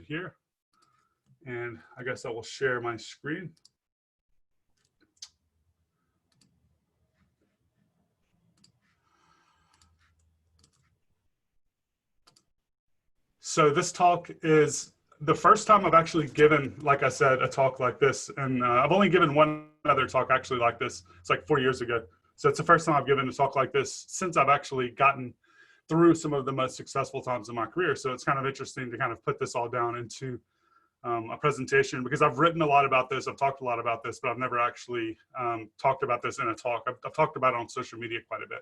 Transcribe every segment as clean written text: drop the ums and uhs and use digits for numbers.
here, and I guess I will share my screen. So this talk is the first time I've actually given, like I said, a talk like this. And I've only given one other talk actually like this. It's like 4 years ago. So it's the first time I've given a talk like this since I've actually gotten through some of the most successful times in my career. So it's kind of interesting to kind of put this all down into a presentation, because I've written a lot about this. I've talked a lot about this, but I've never actually talked about this in a talk. I've talked about it on social media quite a bit.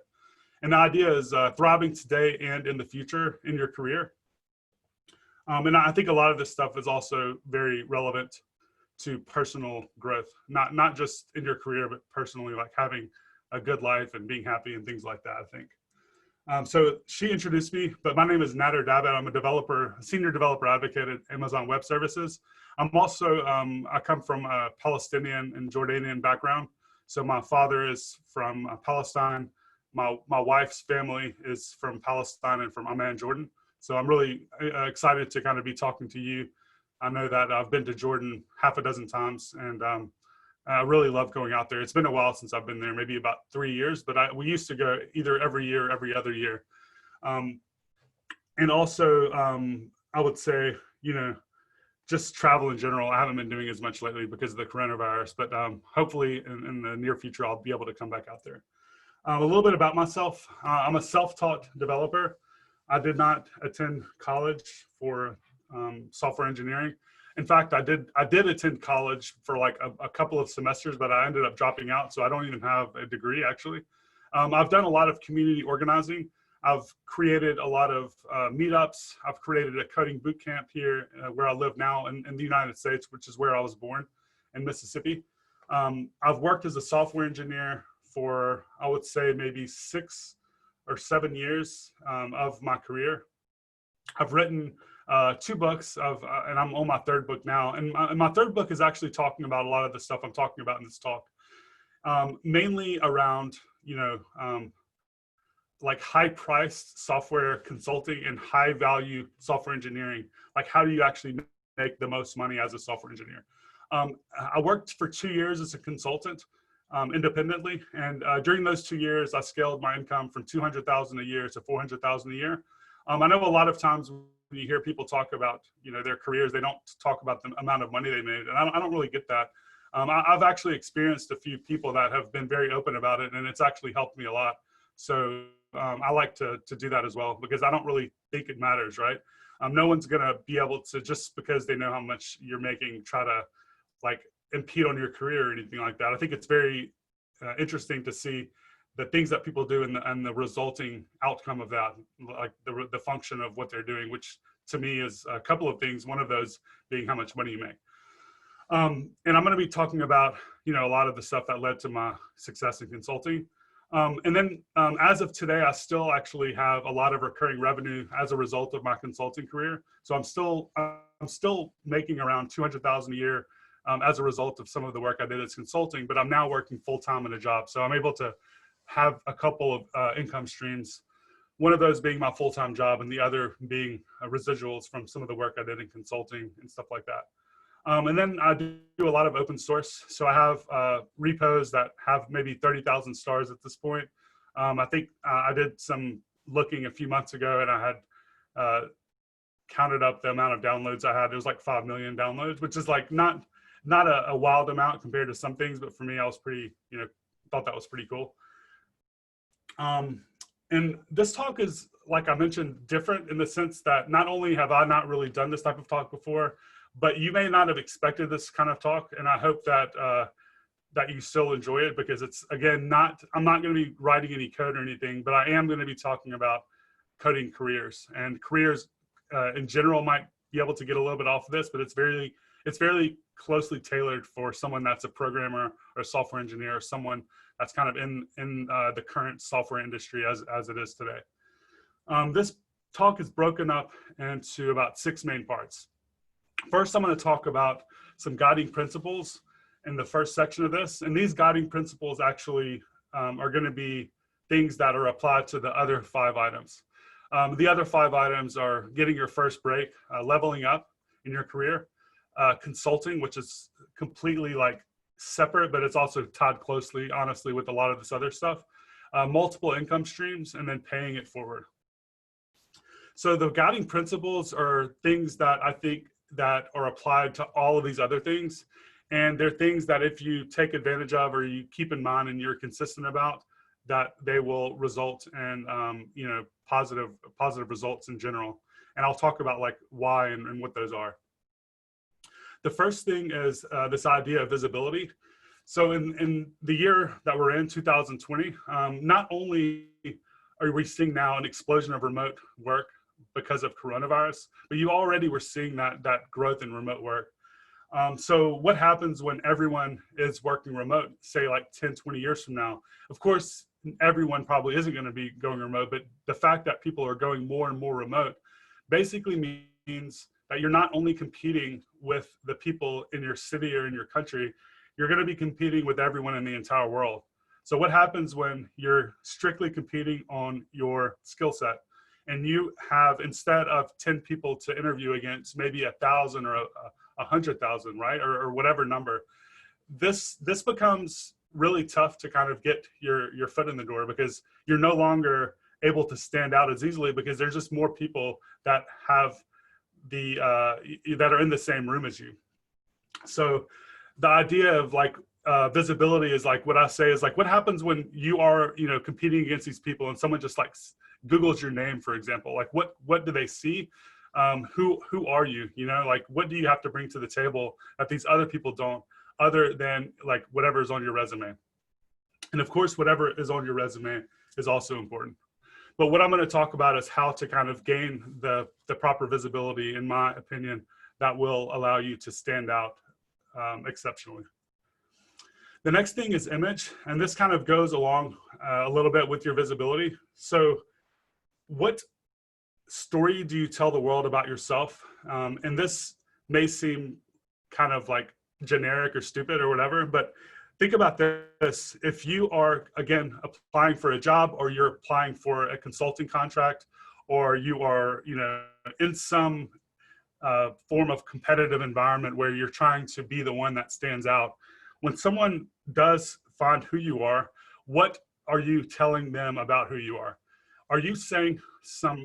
And the idea is thriving today and in the future in your career. And I think a lot of this stuff is also very relevant to personal growth, not just in your career, but personally, like having a good life and being happy and things like that, I think. So she introduced me, but my name is Nader Dabit. I'm a senior developer advocate at Amazon Web Services. I'm also, I come from a Palestinian and Jordanian background. So my father is from Palestine. My wife's family is from Palestine and from Amman, Jordan. So I'm really excited to kind of be talking to you. I know that I've been to Jordan half a dozen times, and I really love going out there. It's been a while since I've been there, maybe about 3 years, but we used to go either every year, every other year. And also, I would say, just travel in general. I haven't been doing as much lately because of the coronavirus, but hopefully in the near future, I'll be able to come back out there. A little bit about myself. I'm a self-taught developer. I did not attend college for software engineering. In fact, I did attend college for like a couple of semesters, but I ended up dropping out, so I don't even have a degree actually. I've done a lot of community organizing. I've created a lot of meetups. I've created a coding boot camp here where I live now in the United States, which is where I was born, in Mississippi. I've worked as a software engineer for, I would say, maybe 6 or 7 years of my career. I've written 2 books and I'm on my 3rd book now. And my 3rd book is actually talking about a lot of the stuff I'm talking about in this talk, mainly around, like high-priced software consulting and high-value software engineering. Like, how do you actually make the most money as a software engineer? I worked for 2 years as a consultant independently, and during those 2 years, I scaled my income from $200,000 a year to $400,000 a year. I know a lot of times when you hear people talk about their careers, they don't talk about the amount of money they made, and I don't really get that. I've actually experienced a few people that have been very open about it, and it's actually helped me a lot. So I like to do that as well, because I don't really think it matters, right? No one's gonna be able to, just because they know how much you're making, try to like impede on your career or anything like that. I think it's very interesting to see the things that people do and the resulting outcome of that, like the function of what they're doing, which to me is a couple of things. One of those being how much money you make. And I'm going to be talking about, a lot of the stuff that led to my success in consulting. And then as of today, I still actually have a lot of recurring revenue as a result of my consulting career. So I'm still making around $200,000 a year as a result of some of the work I did as consulting, but I'm now working full-time in a job. So I'm able to have a couple of income streams, one of those being my full-time job and the other being residuals from some of the work I did in consulting and stuff like that. And then I do a lot of open source. So I have repos that have maybe 30,000 stars at this point. I think I did some looking a few months ago, and I had counted up the amount of downloads I had. It was like 5 million downloads, which is like not a wild amount compared to some things, but for me, I was pretty, thought that was pretty cool. And this talk is, like I mentioned, different in the sense that not only have I not really done this type of talk before, but you may not have expected this kind of talk. And I hope that that you still enjoy it, because it's, again, I'm not going to be writing any code or anything, but I am going to be talking about coding careers. And careers in general might be able to get a little bit off of this, but it's very closely tailored for someone that's a programmer or a software engineer, or someone that's kind of in the current software industry as it is today. This talk is broken up into about 6 main parts. First, I'm going to talk about some guiding principles in the first section of this. And these guiding principles actually are going to be things that are applied to the other 5 items. The other 5 items are getting your first break, leveling up, in your career. Consulting, which is completely like separate, but it's also tied closely, honestly, with a lot of this other stuff. Multiple income streams, and then paying it forward. So the guiding principles are things that I think that are applied to all of these other things. And they're things that if you take advantage of or you keep in mind and you're consistent about, that they will result in positive results in general. And I'll talk about like why and what those are. The first thing is this idea of visibility. So in the year that we're in, 2020, not only are we seeing now an explosion of remote work because of coronavirus, but you already were seeing that growth in remote work. So what happens when everyone is working remote, say like 10, 20 years from now? Of course, everyone probably isn't going to be going remote, but the fact that people are going more and more remote basically means that you're not only competing with the people in your city or in your country, you're going to be competing with everyone in the entire world. So what happens when you're strictly competing on your skill set and you have, instead of 10 people to interview against, maybe 1,000 or 100,000, right? Or whatever number, this becomes really tough to kind of get your foot in the door, because you're no longer able to stand out as easily because there's just more people that have that are in the same room as you. So the idea of like visibility is like, what I say is like, what happens when you are, competing against these people and someone just like Googles your name, for example, like what do they see? Who are you? Like, what do you have to bring to the table that these other people don't, other than like whatever is on your resume? And of course, whatever is on your resume is also important. But what I'm going to talk about is how to kind of gain the proper visibility, in my opinion, that will allow you to stand out exceptionally. The next thing is image, and this kind of goes along a little bit with your visibility. So what story do you tell the world about yourself? And this may seem kind of like generic or stupid or whatever, but think about this. If you are, again, applying for a job, or you're applying for a consulting contract, or you are, in some form of competitive environment where you're trying to be the one that stands out, when someone does find who you are, what are you telling them about who you are? Are you saying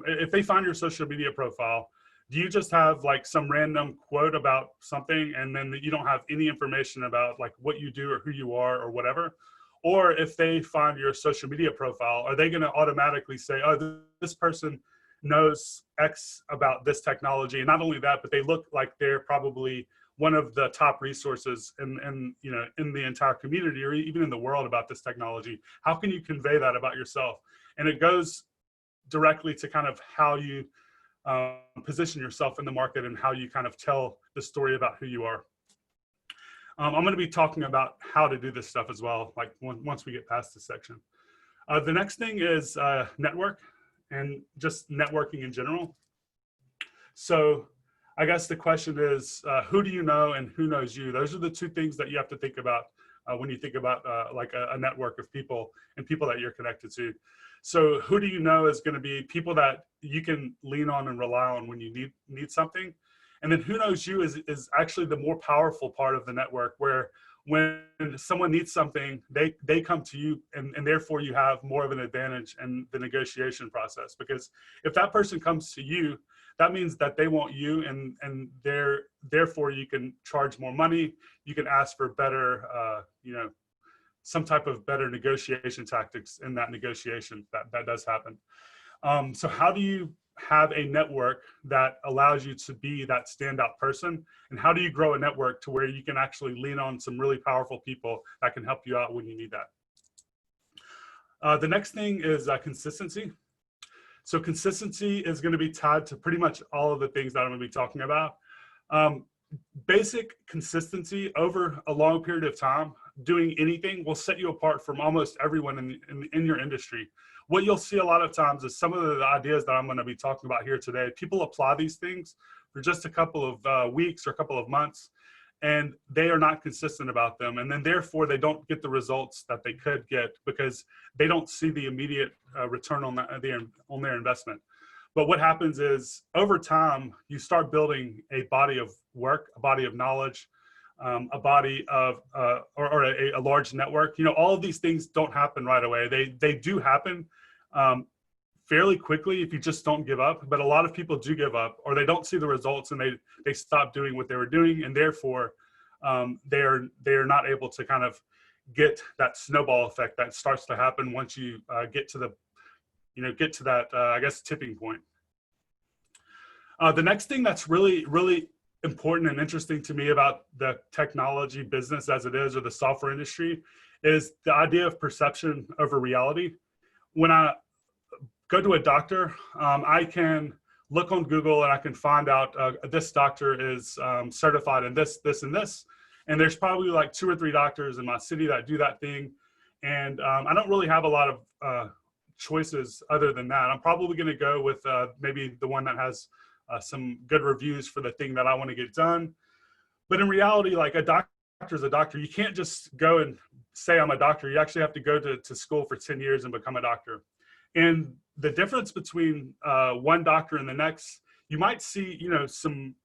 if they find your social media profile, do you just have like some random quote about something and then you don't have any information about like what you do or who you are or whatever? Or if they find your social media profile, are they going to automatically say, oh, this person knows X about this technology? And not only that, but they look like they're probably one of the top resources in the entire community or even in the world about this technology. How can you convey that about yourself? And it goes directly to kind of how you position yourself in the market and how you kind of tell the story about who you are. I'm going to be talking about how to do this stuff as well, like once we get past this section. The next thing is network, and just networking in general. So I guess the question is, who do you know and who knows you? Those are the two things that you have to think about when you think about like a network of people and people that you're connected to. So who do you know is going to be people that you can lean on and rely on when you need something. And then who knows you is actually the more powerful part of the network, where when someone needs something, they come to you, and therefore you have more of an advantage in the negotiation process. Because if that person comes to you, that means that they want you, and therefore you can charge more money. You can ask for better, some type of better negotiation tactics in that negotiation. That does happen. So how do you have a network that allows you to be that standout person? And how do you grow a network to where you can actually lean on some really powerful people that can help you out when you need that? The next thing is consistency. So consistency is going to be tied to pretty much all of the things that I'm going to be talking about. Basic consistency over a long period of time, doing anything, will set you apart from almost everyone in your industry. What you'll see a lot of times is some of the ideas that I'm going to be talking about here today, people apply these things for just a couple of weeks or a couple of months, and they are not consistent about them. And then therefore they don't get the results that they could get because they don't see the immediate return on their investment. But what happens is over time, you start building a body of work, a body of knowledge, a body of, or a large network. You know, all of these things don't happen right away. They do happen fairly quickly if you just don't give up. But a lot of people do give up, or they don't see the results, and they stop doing what they were doing, and therefore they're not able to kind of get that snowball effect that starts to happen once you get to that I guess tipping point. The next thing that's really important and interesting to me about the technology business as it is, or the software industry, is the idea of perception over reality. When I go to a doctor, I can look on Google and I can find out this doctor is certified in this, and this. And there's probably like 2 or 3 doctors in my city that do that thing. And I don't really have a lot of choices other than that. I'm probably going to go with maybe the one that has some good reviews for the thing that I want to get done. But in reality, like, a doctor is a doctor. You can't just go and say I'm a doctor. You actually have to go to school for 10 years and become a doctor. And the difference between one doctor and the next, you might see, you know, some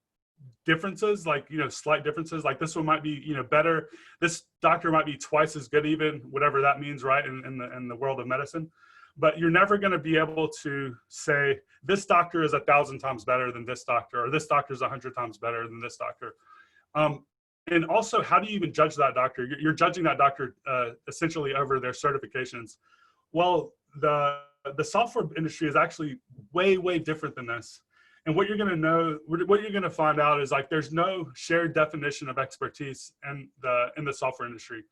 differences, like, you know, slight differences. Like, this one might be, you know, better. This doctor might be twice as good, even, whatever that means, right, in the world of medicine. But you're never going to be able to say this doctor is 1,000 times better than this doctor, or this doctor is 100 times better than this doctor. And also, how do you even judge that doctor? You're judging that doctor essentially over their certifications. Well, the software industry is actually way different than this. And what you're going to find out is, like, there's no shared definition of expertise in the software industry.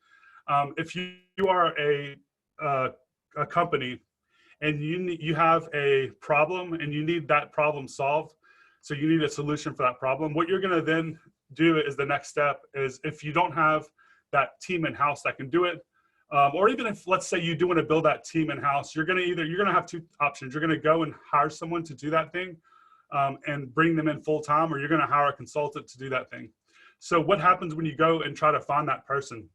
If you are a company and you have a problem and you need that problem solved, so you need a solution for that problem, what you're going to then do is, the next step is, if you don't have that team in-house that can do it, or even if, let's say, you do want to build that team in-house, you're going to have 2 options. You're going to go and hire someone to do that thing and bring them in full time, or you're going to hire a consultant to do that thing. So what happens when you go and try to find that person?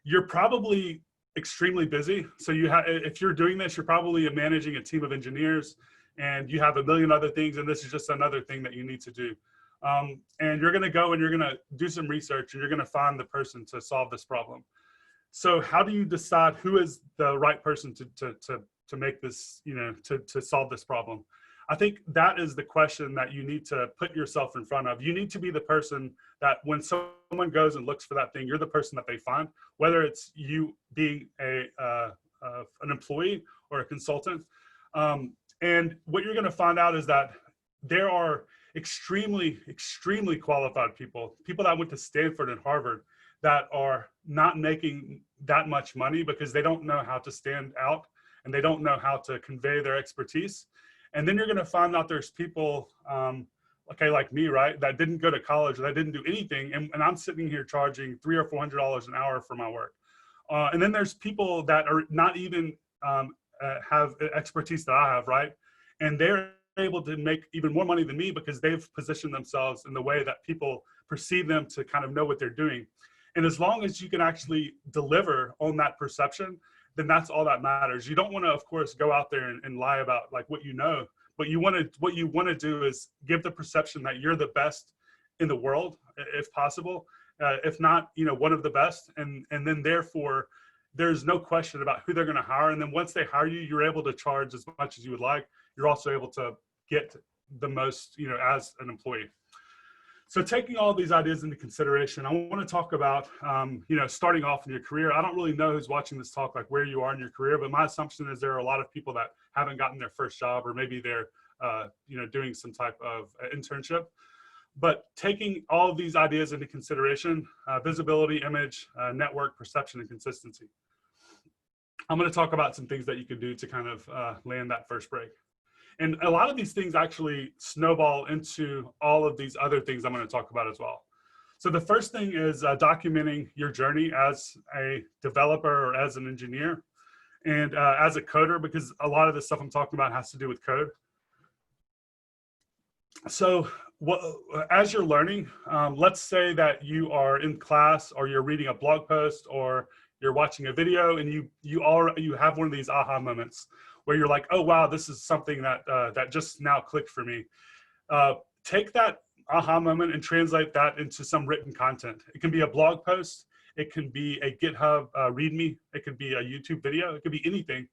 You're probably extremely busy. So if you're doing this, you're probably managing a team of engineers, and you have a million other things, and this is just another thing that you need to do. And you're going to go and you're going to do some research, and you're going to find the person to solve this problem. So how do you decide who is the right person to make this, you know, to solve this problem? I think that is the question that you need to put yourself in front of. You need to be the person that, when someone goes and looks for that thing, you're the person that they find, whether it's you being an employee or a consultant. And what you're going to find out is that there are extremely qualified people that went to Stanford and Harvard, that are not making that much money because they don't know how to stand out, and they don't know how to convey their expertise. And then you're going to find out there's people, like me, right, that didn't go to college, that didn't do anything, and I'm sitting here charging $300 or $400 an hour for my work. And then there's people that are not even have expertise that I have, right, and they're able to make even more money than me because they've positioned themselves in the way that people perceive them to kind of know what they're doing. And as long as you can actually deliver on that perception, then that's all that matters. You don't want to, of course, go out there and lie about, like, what you know, but what you want to do is give the perception that you're the best in the world, if possible, if not, you know, one of the best. And then therefore, there's no question about who they're going to hire. And then once they hire you, you're able to charge as much as you would like. You're also able to get the most, you know, as an employee. So taking all these ideas into consideration, I want to talk about, you know, starting off in your career. I don't really know who's watching this talk, like, where you are in your career, but my assumption is there are a lot of people that haven't gotten their first job, or maybe they're, you know, doing some type of internship. But taking all of these ideas into consideration, visibility, image, network, perception, and consistency. I'm going to talk about some things that you can do to kind of land that first break. And a lot of these things actually snowball into all of these other things I'm going to talk about as well. So the first thing is documenting your journey as a developer, or as an engineer, and as a coder, because a lot of the stuff I'm talking about has to do with code. So as you're learning, let's say that you are in class, or you're reading a blog post, or you're watching a video, and you have one of these aha moments. where you're like, oh, wow, this is something that, that just now clicked for me. Take that aha moment and translate that into some written content. It can be a blog post. It can be a GitHub README. It could be a YouTube video. It could be anything.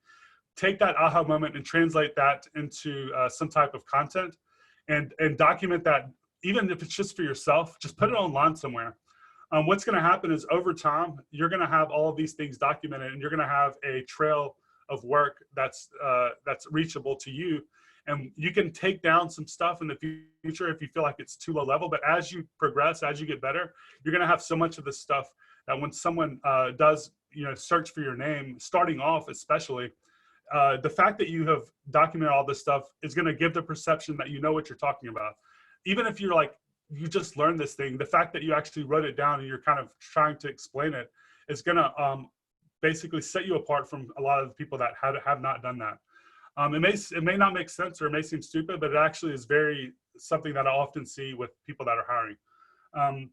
Take that aha moment and translate that into some type of content, and document that, even if it's just for yourself. Just put it online somewhere. What's going to happen is over time, you're going to have all of these things documented, and you're going to have a trail of work that's reachable to you. And you can take down some stuff in the future if you feel like it's too low level. But as you progress, as you get better, you're going to have so much of this stuff that when someone does, search for your name, starting off especially, the fact that you have documented all this stuff is going to give the perception that you know what you're talking about. Even if you're like, you just learned this thing, the fact that you actually wrote it down and you're kind of trying to explain it is going to basically set you apart from a lot of the people that have not done that. It may not make sense, or it may seem stupid, but it actually is something that I often see with people that are hiring.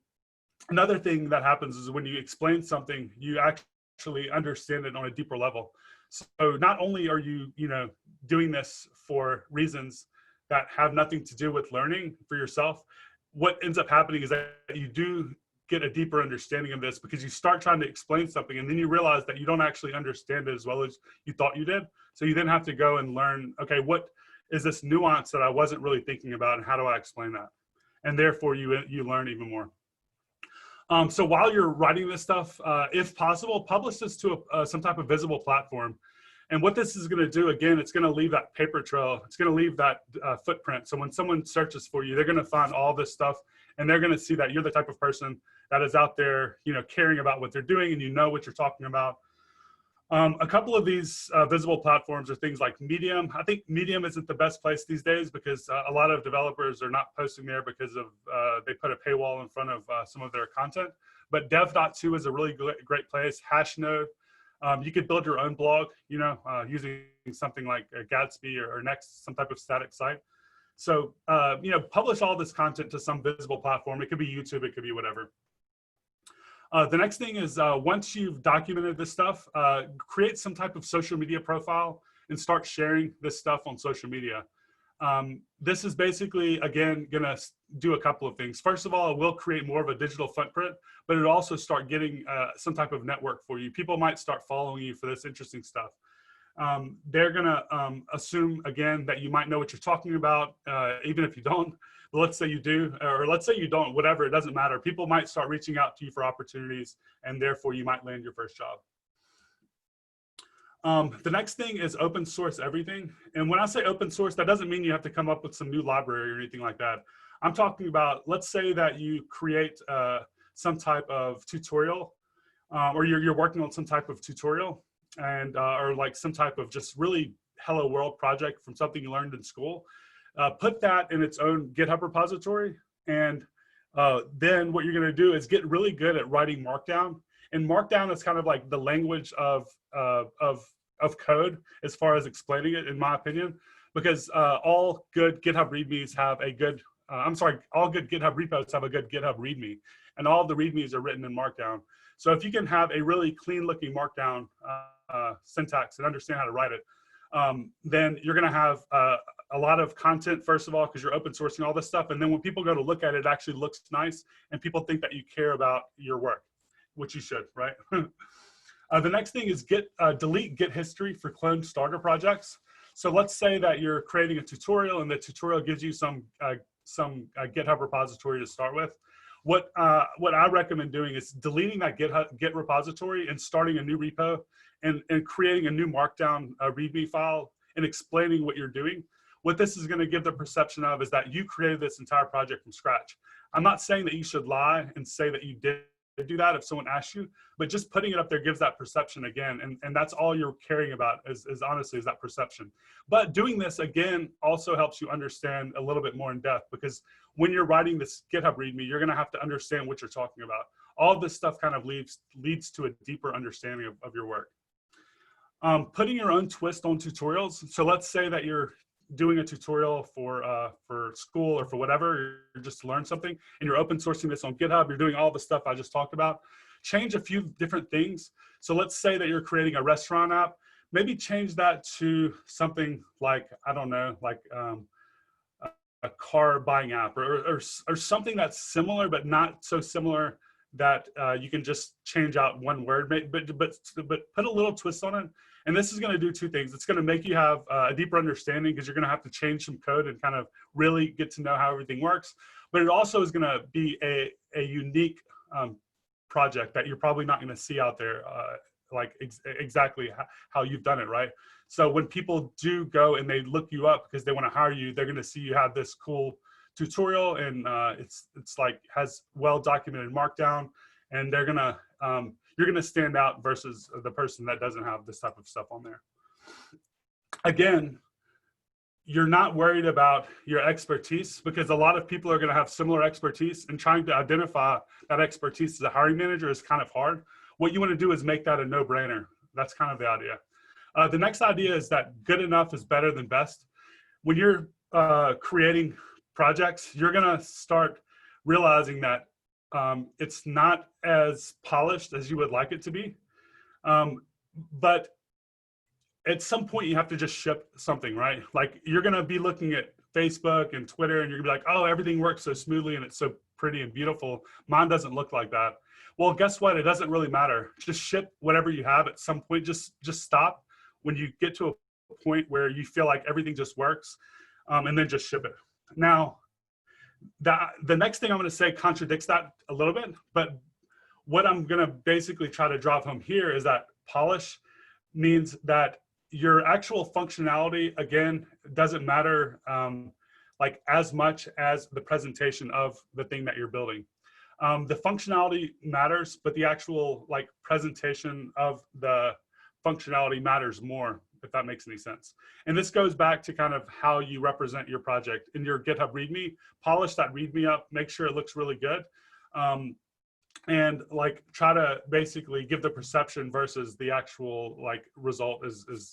Another thing that happens is when you explain something, you actually understand it on a deeper level. So not only are you, doing this for reasons that have nothing to do with learning for yourself, what ends up happening is that you do get a deeper understanding of this, because you start trying to explain something and then you realize that you don't actually understand it as well as you thought you did. So you then have to go and learn, okay, what is this nuance that I wasn't really thinking about, and how do I explain that? And therefore you learn even more. So while you're writing this stuff, if possible, publish this to some type of visible platform. And what this is going to do, again, it's going to leave that paper trail. It's going to leave that footprint. So when someone searches for you, they're going to find all this stuff, and they're going to see that you're the type of person that is out there, caring about what they're doing, and you know what you're talking about. A couple of these visible platforms are things like Medium. I think Medium isn't the best place these days, because a lot of developers are not posting there because of they put a paywall in front of some of their content. But dev.to is a really great place. Hashnode. You could build your own blog, using something like Gatsby or Next, some type of static site. So, publish all this content to some visible platform. It could be YouTube, it could be whatever. The next thing is, once you've documented this stuff, create some type of social media profile and start sharing this stuff on social media. This is basically, again, gonna do a couple of things. First of all, it will create more of a digital footprint, but it'll also start getting some type of network for you. People might start following you for this interesting stuff. They're gonna assume, again, that you might know what you're talking about, even if you don't. But let's say you do, or let's say you don't, whatever, it doesn't matter. People might start reaching out to you for opportunities, and therefore you might land your first job. The next thing is open source everything. And when I say open source, that doesn't mean you have to come up with some new library or anything like that. I'm talking about, let's say that you create some type of tutorial, or you're working on some type of tutorial, and or like some type of just really hello world project from something you learned in school. Put that in its own GitHub repository, and then what you're going to do is get really good at writing Markdown. And Markdown is kind of like the language of code as far as explaining it, in my opinion, because all good GitHub READMEs have a good, all good GitHub repos have a good GitHub README, and all of the READMEs are written in Markdown. So if you can have a really clean looking Markdown syntax and understand how to write it, then you're going to have a lot of content, first of all, because you're open sourcing all this stuff. And then when people go to look at it, it actually looks nice, and people think that you care about your work, which you should, right? The next thing is delete Git history for cloned starter projects. So let's say that you're creating a tutorial, and the tutorial gives you some GitHub repository to start with. What I recommend doing is deleting that Git repository and starting a new repo, and creating a new Markdown README file and explaining what you're doing. What this is going to give the perception of is that you created this entire project from scratch. I'm not saying that you should lie and say that you did do that if someone asks you, but just putting it up there gives that perception again, and that's all you're caring about is honestly is that perception. But doing this again also helps you understand a little bit more in depth, because when you're writing this GitHub README, you're going to have to understand what you're talking about. All of this stuff kind of leads to a deeper understanding of your work. Putting your own twist on tutorials. So let's say that you're doing a tutorial for school or for whatever, you're just to learn something, and you're open sourcing this on GitHub, you're doing all the stuff I just talked about. Change a few different things. So let's say that you're creating a restaurant app. maybe change that to something like, I don't know, like a car buying app, or something that's similar but not so similar that you can just change out one word, but put a little twist on it. And this is going to do two things. It's going to make you have a deeper understanding, because you're going to have to change some code and kind of really get to know how everything works. But it also is going to be a unique project that you're probably not going to see out there, like exactly how you've done it, right? So when people do go and they look you up because they want to hire you, they're going to see you have this cool tutorial, and it's like has well documented markdown, and they're gonna you're gonna stand out versus the person that doesn't have this type of stuff on there. Again, you're not worried about your expertise, because a lot of people are going to have similar expertise, and trying to identify that expertise as a hiring manager is kind of hard. What you want to do is make that a no-brainer. That's kind of the idea. The next idea is that good enough is better than best. When you're creating projects, you're going to start realizing that it's not as polished as you would like it to be. But at some point you have to just ship something, right? Like you're going to be looking at Facebook and Twitter, and you're gonna be like, oh, everything works so smoothly and it's so pretty and beautiful. Mine doesn't look like that. Well, guess what? It doesn't really matter. Just ship whatever you have at some point. Just stop when you get to a point where you feel like everything just works, and then just ship it. Now, the next thing I'm going to say contradicts that a little bit, but what I'm going to basically try to drive home here is that polish means that your actual functionality, again, doesn't matter like as much as the presentation of the thing that you're building. The functionality matters, but the actual like presentation of the functionality matters more, if that makes any sense. And this goes back to kind of how you represent your project in your GitHub README. Polish that README up, make sure it looks really good. And like try to basically give the perception versus the actual like result is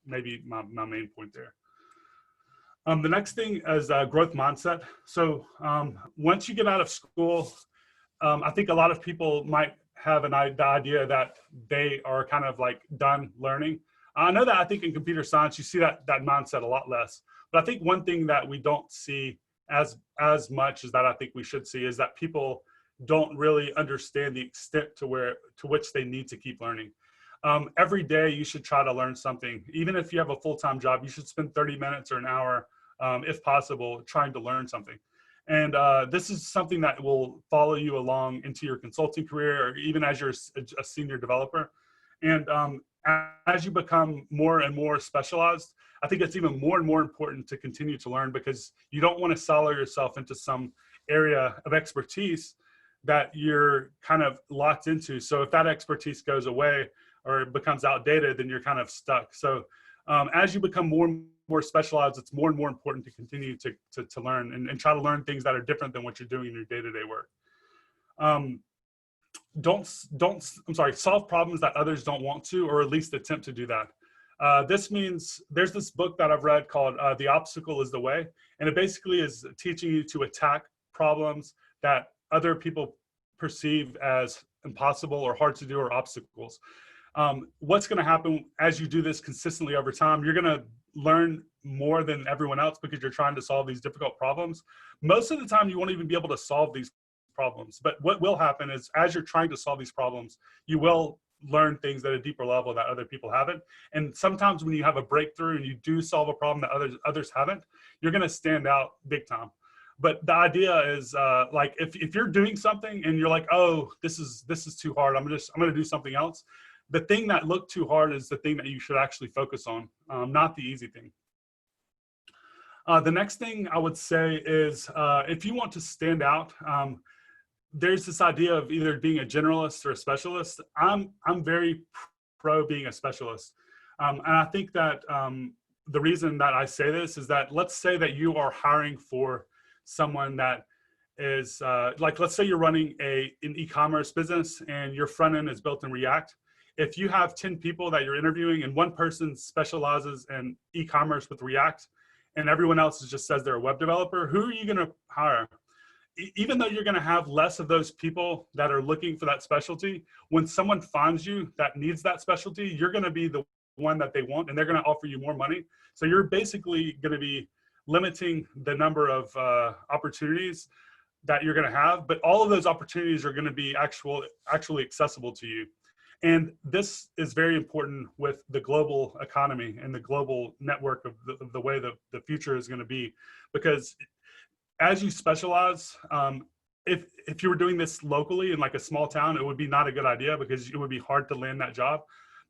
maybe my main point there. The next thing is growth mindset. So once you get out of school, I think a lot of people might have the idea that they are kind of like done learning. I know that I think in computer science, you see that mindset a lot less. But I think one thing that we don't see as much as that I think we should see is that people don't really understand the extent to which they need to keep learning. Every day you should try to learn something. Even if you have a full-time job, you should spend 30 minutes or an hour, if possible, trying to learn something. And this is something that will follow you along into your consulting career, or even as you're a senior developer. And as you become more and more specialized, I think it's even more and more important to continue to learn, because you don't want to silo yourself into some area of expertise that you're kind of locked into. So if that expertise goes away or it becomes outdated, then you're kind of stuck. So as you become more and more specialized, it's more and more important to continue to learn and try to learn things that are different than what you're doing in your day-to-day work. Solve problems that others don't want to, or at least attempt to do that. This means there's this book that I've read called The Obstacle is the Way. And it basically is teaching you to attack problems that other people perceive as impossible or hard to do, or obstacles. What's going to happen as you do this consistently over time, you're going to learn more than everyone else, because you're trying to solve these difficult problems. Most of the time, you won't even be able to solve these problems. But what will happen is, as you're trying to solve these problems, you will learn things at a deeper level that other people haven't. And sometimes when you have a breakthrough and you do solve a problem that others haven't, you're going to stand out big time. But the idea is like if you're doing something and you're like, oh, this is too hard, I'm going to do something else. The thing that looked too hard is the thing that you should actually focus on, not the easy thing. The next thing I would say is if you want to stand out, there's this idea of either being a generalist or a specialist. I'm very pro being a specialist. And I think that the reason that I say this is that, let's say that you are hiring for someone that is like, let's say you're running an e-commerce business and your front end is built in React. If you have 10 people that you're interviewing and one person specializes in e-commerce with React and everyone else just says they're a web developer, who are you going to hire? Even though you're going to have less of those people that are looking for that specialty, when someone finds you that needs that specialty, you're going to be the one that they want, and they're going to offer you more money. So you're basically going to be limiting the number of opportunities that you're going to have, but all of those opportunities are going to be actually accessible to you. And this is very important with the global economy and the global network of the way the future is going to be, because as you specialize, if you were doing this locally in like a small town, it would be not a good idea because it would be hard to land that job.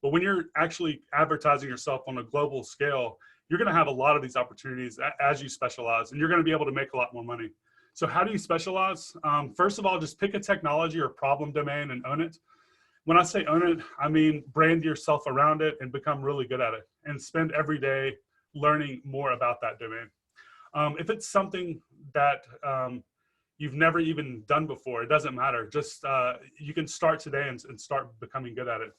But when you're actually advertising yourself on a global scale, you're going to have a lot of these opportunities as you specialize, and you're going to be able to make a lot more money. So how do you specialize? First of all, just pick a technology or problem domain and own it. When I say own it, I mean brand yourself around it and become really good at it, and spend every day learning more about that domain. If it's something that you've never even done before, it doesn't matter. Just you can start today and start becoming good at it.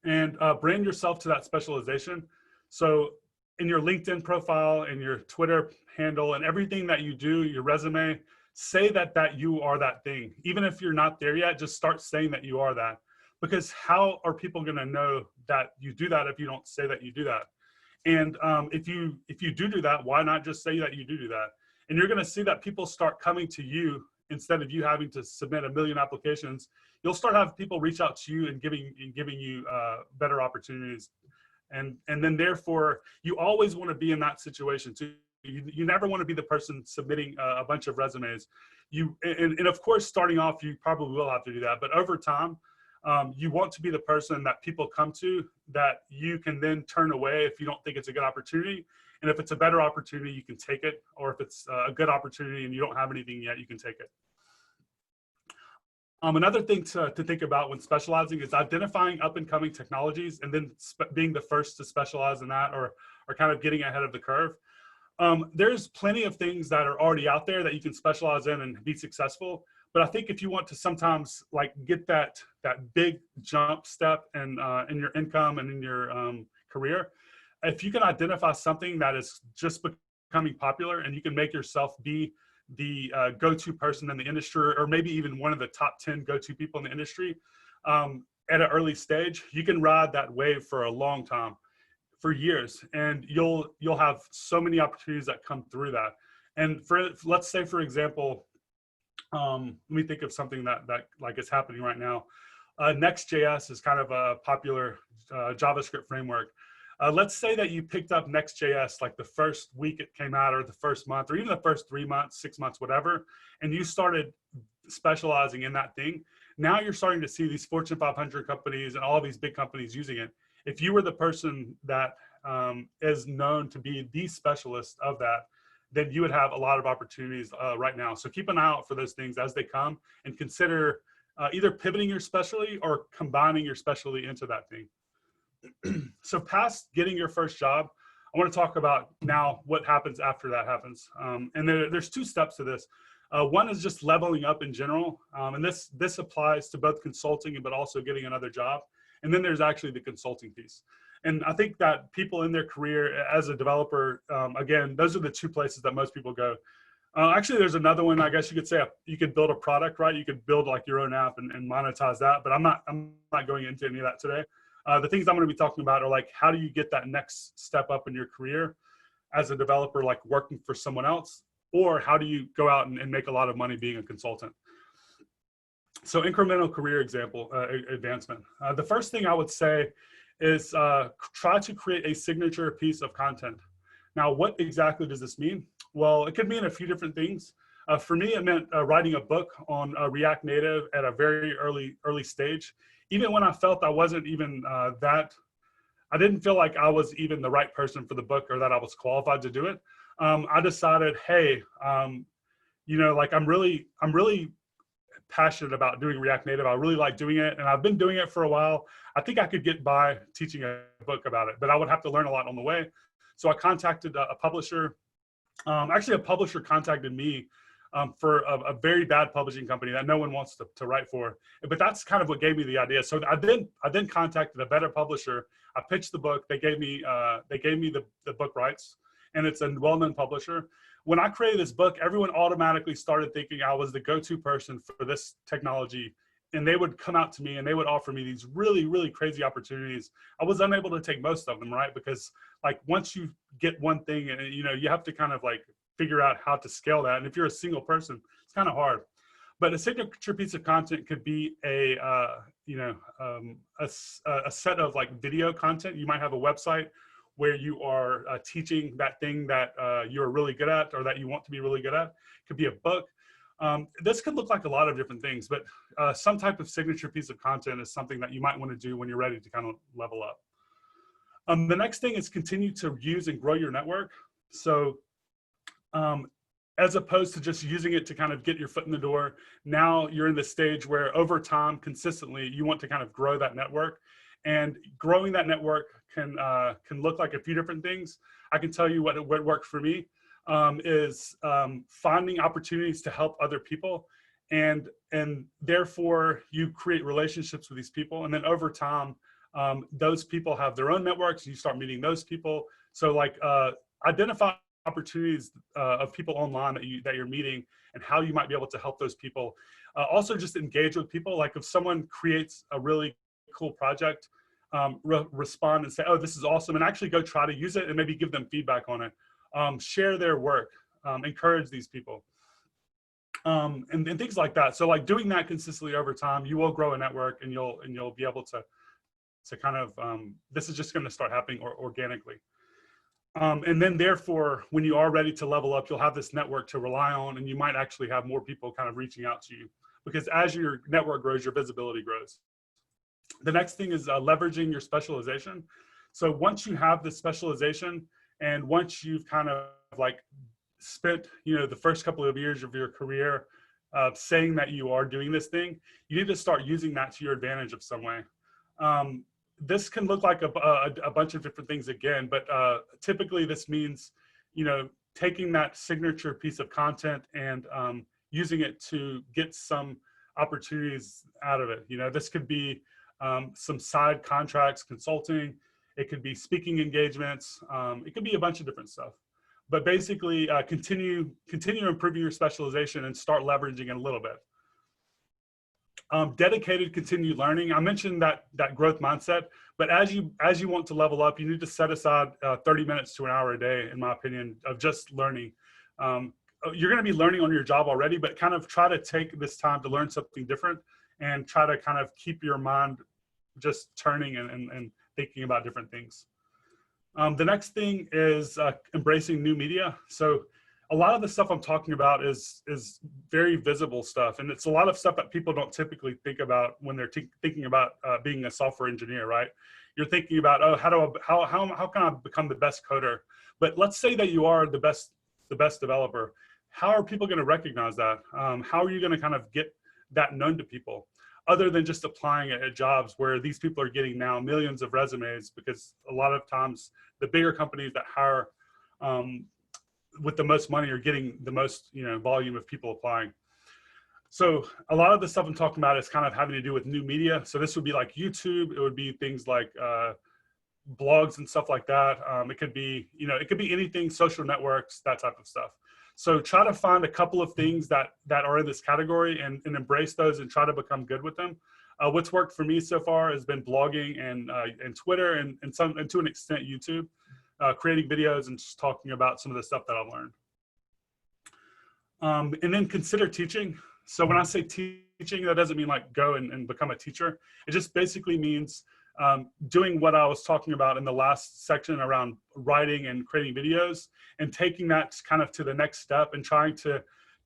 And brand yourself to that specialization. So in your LinkedIn profile and your Twitter handle and everything that you do, your resume, say that you are that thing. Even if you're not there yet, just start saying that you are that. Because how are people going to know that you do that if you don't say that you do that? And if you do that, why not just say that you do that? And you're going to see that people start coming to you instead of you having to submit a million applications. You'll start having people reach out to you and giving you better opportunities. And then therefore, you always want to be in that situation too. You never want to be the person submitting a bunch of resumes. And of course, starting off, you probably will have to do that. But over time, you want to be the person that people come to, that you can then turn away if you don't think it's a good opportunity. And if it's a better opportunity, you can take it. Or if it's a good opportunity and you don't have anything yet, you can take it. Another thing to think about when specializing is identifying up and coming technologies and then being the first to specialize in that, or kind of getting ahead of the curve. There's plenty of things that are already out there that you can specialize in and be successful. But I think if you want to sometimes like get that big jump step in your income and in your career, if you can identify something that is just becoming popular and you can make yourself be the go-to person in the industry, or maybe even one of the top 10 go-to people in the industry at an early stage, you can ride that wave for a long time, for years, and you'll have so many opportunities that come through that. And let's say, for example, let me think of something that like is happening right now. Next.js is kind of a popular JavaScript framework. Let's say that you picked up Next.js like the first week it came out, or the first month, or even the first 3 months, 6 months, whatever, and you started specializing in that thing. Now you're starting to see these Fortune 500 companies and all of these big companies using it. If you were the person that is known to be the specialist of that, then you would have a lot of opportunities right now. So keep an eye out for those things as they come, and consider either pivoting your specialty or combining your specialty into that thing. So past getting your first job, I want to talk about now what happens after that happens. And there's two steps to this. One is just leveling up in general. And this applies to both consulting, but also getting another job. And then there's actually the consulting piece. And I think that people in their career as a developer, again, those are the two places that most people go. Actually, there's another one. I guess you could say you could build a product, right? You could build like your own app and monetize that. But I'm not going into any of that today. The things I'm going to be talking about are like, how do you get that next step up in your career as a developer, like working for someone else, or how do you go out and make a lot of money being a consultant? So incremental career advancement. The first thing I would say is try to create a signature piece of content. Now, what exactly does this mean? Well, it could mean a few different things. For me, it meant writing a book on React Native at a very early stage. Even when I felt I wasn't even I didn't feel like I was even the right person for the book, or that I was qualified to do it. I decided, hey, like I'm really passionate about doing React Native. I really like doing it, and I've been doing it for a while. I think I could get by teaching a book about it, but I would have to learn a lot on the way. So I contacted a publisher. Actually, a publisher contacted me for a very bad publishing company that no one wants to write for. But that's kind of what gave me the idea. So I then contacted a better publisher. I pitched the book. They gave me the book rights, and it's a well-known publisher. When I created this book, everyone automatically started thinking I was the go-to person for this technology and they would come out to me and they would offer me these really, really crazy opportunities. I was unable to take most of them, right? Because like once you get one thing, and you know, you have to kind of like figure out how to scale that. And if you're a single person, it's kind of hard. But a signature piece of content could be a set of like video content. You might have a website where you are teaching that thing that you're really good at, or that you want to be really good at. It could be a book. This could look like a lot of different things, but some type of signature piece of content is something that you might want to do when you're ready to kind of level up. The next thing is continue to use and grow your network. So as opposed to just using it to kind of get your foot in the door, now you're in the stage where over time, consistently, you want to kind of grow that network. And growing that network can look like a few different things. I can tell you what worked for me is finding opportunities to help other people. And therefore, you create relationships with these people. And then over time, those people have their own networks. You start meeting those people. So like identify opportunities of people online that you're meeting and how you might be able to help those people. Also just engage with people. Like if someone creates a really cool project, respond and say, oh, this is awesome, and actually go try to use it and maybe give them feedback on it. Share their work, encourage these people, and things like that. So like doing that consistently over time, you will grow a network, and you'll be able to kind of, this is just going to start happening organically. And then therefore, when you are ready to level up, you'll have this network to rely on, and you might actually have more people kind of reaching out to you, because as your network grows, your visibility grows. The next thing is leveraging your specialization. So once you have this specialization, and once you've kind of like spent, you know, the first couple of years of your career saying that you are doing this thing, you need to start using that to your advantage of some way. This can look like a bunch of different things again, but typically this means, you know, taking that signature piece of content and using it to get some opportunities out of it. You know, this could be some side contracts, consulting. It could be speaking engagements. It could be a bunch of different stuff. But basically, continue improving your specialization and start leveraging it a little bit. Dedicated continued learning. I mentioned that growth mindset, but as you want to level up, you need to set aside 30 minutes to an hour a day, in my opinion, of just learning. You're going to be learning on your job already, but kind of try to take this time to learn something different and try to kind of keep your mind just turning and thinking about different things. The next thing is embracing new media. So a lot of the stuff I'm talking about is very visible stuff, and it's a lot of stuff that people don't typically think about when they're thinking about being a software engineer, right? You're thinking about, oh, how can I become the best coder? But let's say that you are the best developer. How are people going to recognize that? How are you going to kind of get that known to people, other than just applying at jobs where these people are getting now millions of resumes? Because a lot of times the bigger companies that hire with the most money are getting the most, you know, volume of people applying. So a lot of the stuff I'm talking about is kind of having to do with new media. So this would be like YouTube. It would be things like blogs and stuff like that. It could be, you know, it could be anything, social networks, that type of stuff. So try to find a couple of things that are in this category and embrace those and try to become good with them. What's worked for me so far has been blogging and Twitter and to an extent YouTube. Creating videos and just talking about some of the stuff that I've learned. And then consider teaching. So when I say teaching, that doesn't mean like go and become a teacher. It just basically means doing what I was talking about in the last section around writing and creating videos, and taking that kind of to the next step and trying to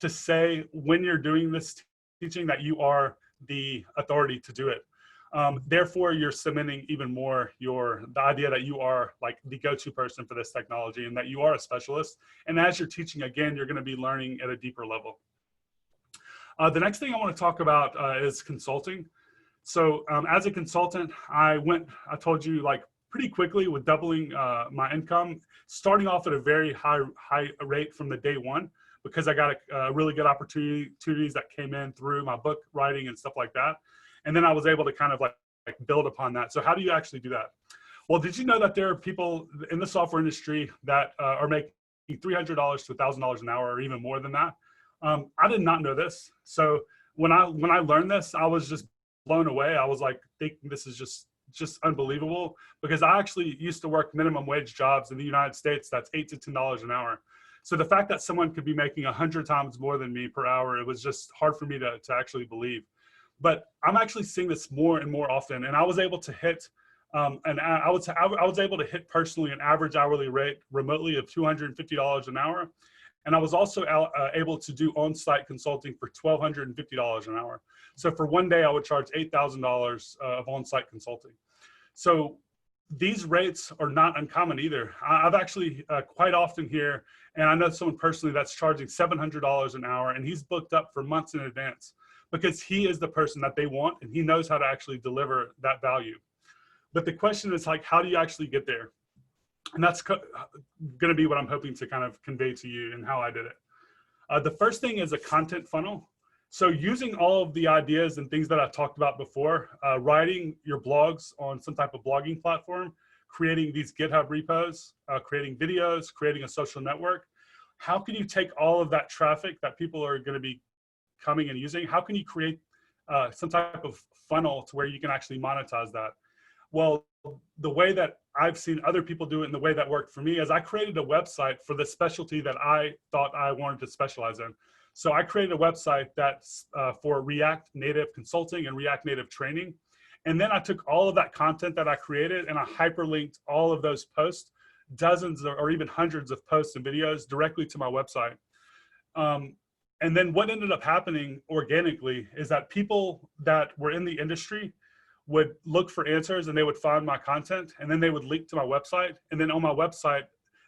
say when you're doing this teaching that you are the authority to do it. Therefore, you're cementing even more the idea that you are like the go-to person for this technology and that you are a specialist. And as you're teaching, again, you're going to be learning at a deeper level. The next thing I want to talk about is consulting. So as a consultant, I told you, like pretty quickly with doubling my income, starting off at a very high rate from the day one, because I got really good opportunities that came in through my book writing and stuff like that. And then I was able to kind of like build upon that. So how do you actually do that? Well, did you know that there are people in the software industry that are making $300 to $1,000 an hour or even more than that? I did not know this. So when I learned this, I was just blown away. I was like thinking this is just unbelievable, because I actually used to work minimum wage jobs in the United States. That's $8 to $10 an hour. So the fact that someone could be making 100 times more than me per hour, it was just hard for me to actually believe. But I'm actually seeing this more and more often. And I was able to hit, I was able to hit personally an average hourly rate remotely of $250 an hour. And I was also able to do on-site consulting for $1,250 an hour. So for one day, I would charge $8,000 of on-site consulting. So these rates are not uncommon either. I've actually quite often here, and I know someone personally that's charging $700 an hour, and he's booked up for months in advance because he is the person that they want, and he knows how to actually deliver that value. But the question is, like, how do you actually get there? And that's going to be what I'm hoping to kind of convey to you and how I did it. The first thing is a content funnel. So using all of the ideas and things that I've talked about before, writing your blogs on some type of blogging platform, creating these GitHub repos, creating videos, creating a social network. How can you take all of that traffic that people are going to be coming and using? How can you create some type of funnel to where you can actually monetize that? Well, the way that I've seen other people do it and the way that worked for me is I created a website for the specialty that I thought I wanted to specialize in. So I created a website that's for React Native consulting and React Native training. And then I took all of that content that I created and I hyperlinked all of those posts, dozens or even hundreds of posts and videos directly to my website. And then what ended up happening organically is that people that were in the industry would look for answers and they would find my content, and then they would link to my website. And then on my website,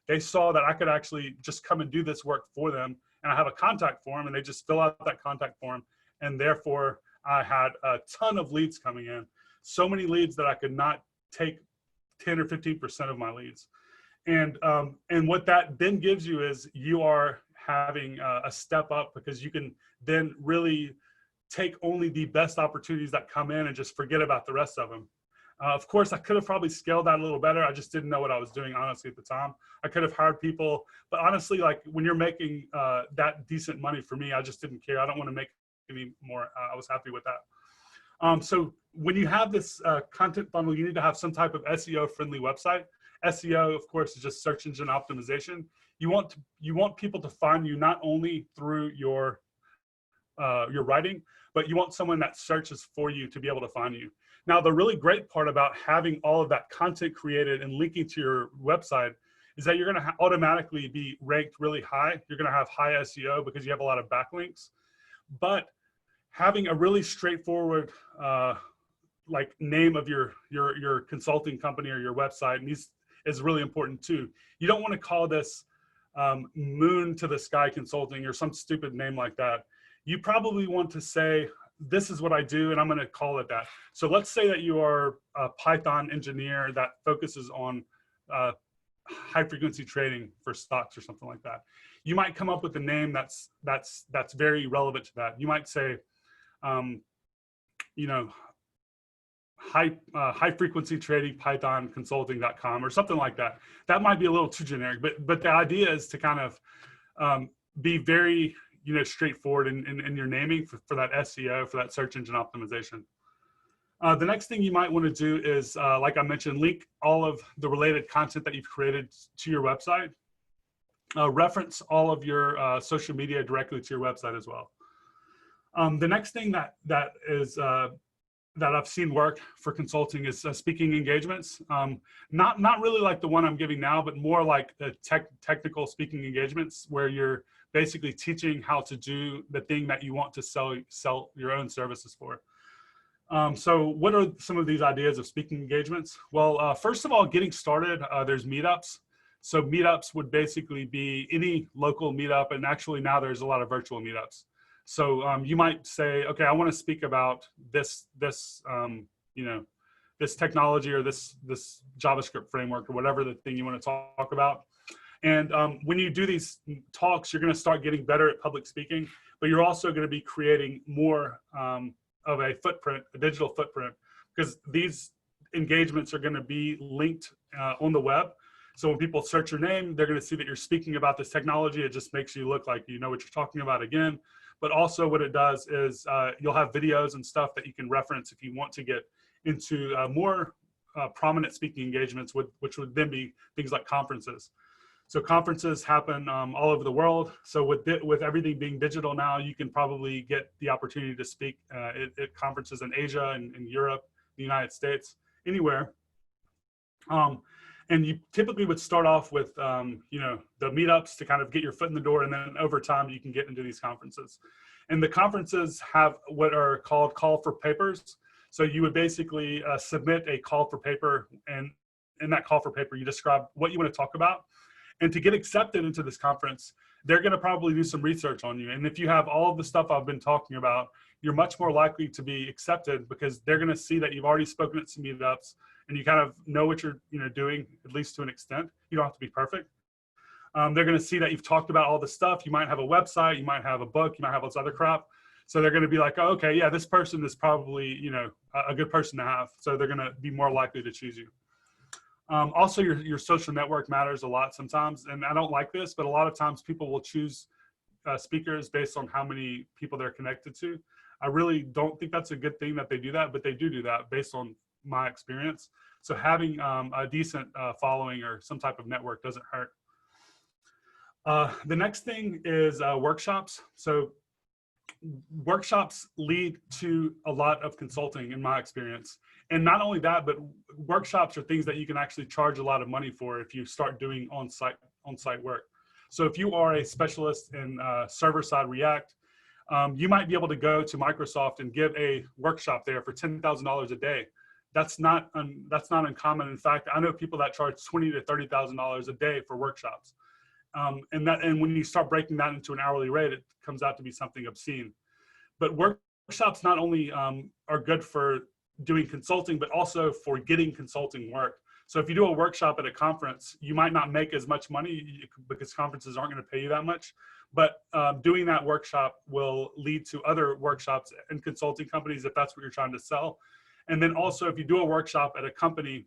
they saw that I could actually just come and do this work for them. And I have a contact form, and they just fill out that contact form. And therefore I had a ton of leads coming in, so many leads that I could not take 10 or 15% of my leads. And what that then gives you is you are having a step up, because you can then really take only the best opportunities that come in and just forget about the rest of them. Of course, I could have probably scaled that a little better. I just didn't know what I was doing, honestly, at the time. I could have hired people, but honestly, like when you're making that decent money, for me, I just didn't care. I don't want to make any more. I was happy with that. So when you have this content funnel, you need to have some type of SEO friendly website. SEO, of course, is just search engine optimization. You want people to find you not only through your writing, but you want someone that searches for you to be able to find you. Now, the really great part about having all of that content created and linking to your website is that you're going to automatically be ranked really high. You're going to have high SEO because you have a lot of backlinks. But having a really straightforward like name of your consulting company or your website is really important too. You don't want to call this Moon to the Sky Consulting or some stupid name like that. You probably want to say, this is what I do, and I'm going to call it that. So let's say that you are a Python engineer that focuses on high frequency trading for stocks or something like that. You might come up with a name that's very relevant to that. You might say, you know, high frequency trading Python consulting.com or something like that. That might be a little too generic, but the idea is to kind of be very straightforward in your naming for that SEO, for that search engine optimization. The next thing you might want to do is, like I mentioned, link all of the related content that you've created to your website. Reference all of your social media directly to your website as well. The next thing that I've seen work for consulting is speaking engagements. Not really like the one I'm giving now, but more like the technical speaking engagements where you're basically teaching how to do the thing that you want to sell your own services for. So what are some of these ideas of speaking engagements? Well, first of all, getting started, there's meetups. So meetups would basically be any local meetup, and actually now there's a lot of virtual meetups. So you might say, okay, I want to speak about this technology or this JavaScript framework or whatever the thing you want to talk about. And when you do these talks, you're going to start getting better at public speaking, but you're also going to be creating more of a footprint, a digital footprint, because these engagements are going to be linked on the web. So when people search your name, they're going to see that you're speaking about this technology. It just makes you look like you know what you're talking about again. but also what it does is you'll have videos and stuff that you can reference if you want to get into more prominent speaking engagements, which would then be things like conferences. So conferences happen all over the world. So with everything being digital now, you can probably get the opportunity to speak at conferences in Asia and in Europe, the United States, anywhere. And you typically would start off with, you know, the meetups to kind of get your foot in the door, and then over time you can get into these conferences. And the conferences have what are called call for papers. So you would basically submit a call for paper, and in that call for paper, you describe what you want to talk about. And to get accepted into this conference, they're going to probably do some research on you. And if you have all of the stuff I've been talking about, you're much more likely to be accepted because they're going to see that you've already spoken at some meetups and you kind of know what you're doing, at least to an extent. You don't have to be perfect. They're going to see that you've talked about all the stuff. You might have a website, you might have a book, you might have all this other crap. So they're going to be like, oh, okay, yeah, this person is probably, a good person to have. So they're going to be more likely to choose you. Also, your social network matters a lot sometimes. And I don't like this, but a lot of times people will choose speakers based on how many people they're connected to. I really don't think that's a good thing that they do that, but they do that based on my experience. So having a decent following or some type of network doesn't hurt. The next thing is workshops. So workshops lead to a lot of consulting in my experience. And not only that, but workshops are things that you can actually charge a lot of money for if you start doing on-site work. So if you are a specialist in server-side React, you might be able to go to Microsoft and give a workshop there for $10,000 a day. That's not uncommon. In fact, I know people that charge $20,000 to $30,000 a day for workshops. And when you start breaking that into an hourly rate, it comes out to be something obscene. But workshops not only are good for doing consulting, but also for getting consulting work. So if you do a workshop at a conference, you might not make as much money because conferences aren't going to pay you that much. But doing that workshop will lead to other workshops and consulting companies if that's what you're trying to sell. And then also, if you do a workshop at a company,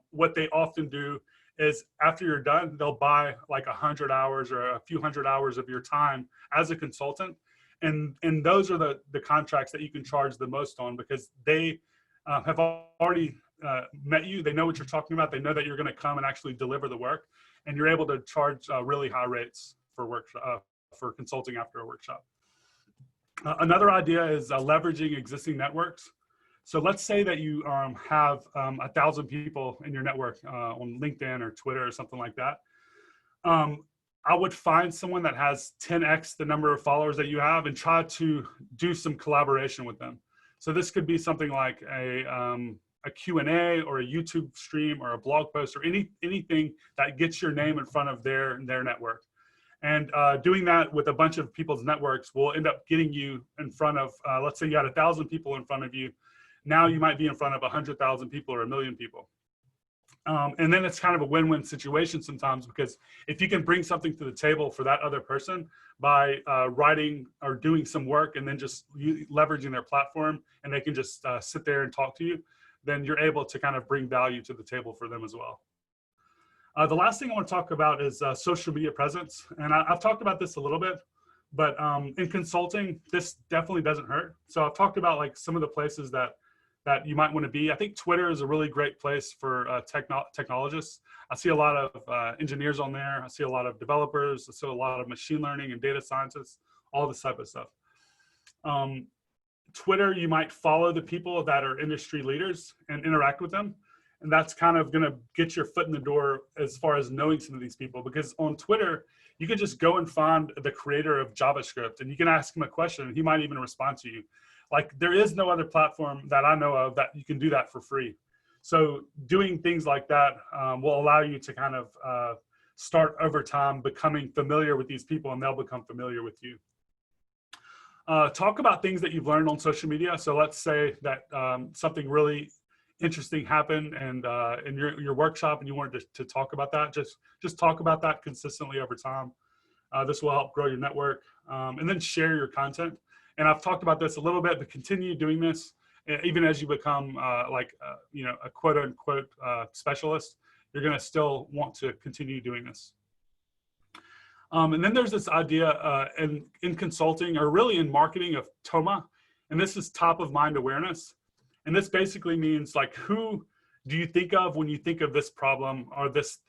what they often do is after you're done, they'll buy like 100 hours or a few hundred hours of your time as a consultant. And those are the contracts that you can charge the most on because they have already met you. They know what you're talking about. They know that you're going to come and actually deliver the work. And you're able to charge really high rates for consulting after a workshop. Another idea is leveraging existing networks. So let's say that you have 1,000 people in your network on LinkedIn or Twitter or something like that. I would find someone that has 10x the number of followers that you have and try to do some collaboration with them. So this could be something like a Q&A or a YouTube stream or a blog post or anything that gets your name in front of their network. And doing that with a bunch of people's networks will end up getting you in front of, let's say you had 1,000 people in front of you. Now you might be in front of 100,000 people or 1 million people. And then it's kind of a win-win situation sometimes because if you can bring something to the table for that other person by writing or doing some work and then just leveraging their platform and they can just sit there and talk to you, then you're able to kind of bring value to the table for them as well. The last thing I want to talk about is social media presence. And I've talked about this a little bit, but in consulting, this definitely doesn't hurt. So I've talked about like some of the places that you might want to be. I think Twitter is a really great place for technologists. I see a lot of engineers on there. I see a lot of developers. I see a lot of machine learning and data scientists, all this type of stuff. Twitter, you might follow the people that are industry leaders and interact with them. And that's kind of going to get your foot in the door as far as knowing some of these people, because on Twitter, you can just go and find the creator of JavaScript and you can ask him a question and he might even respond to you. Like there is no other platform that I know of that you can do that for free. So doing things like that will allow you to kind of start over time becoming familiar with these people and they'll become familiar with you. Talk about things that you've learned on social media. So let's say that something really interesting happened and in your workshop and you wanted to talk about that. Just talk about that consistently over time. This will help grow your network and then share your content. And I've talked about this a little bit, but continue doing this even as you become a quote unquote specialist. You're going to still want to continue doing this. And then there's this idea in consulting, or really in marketing, of TOMA, and this is top of mind awareness. And this basically means, like, who do you think of when you think of this problem or this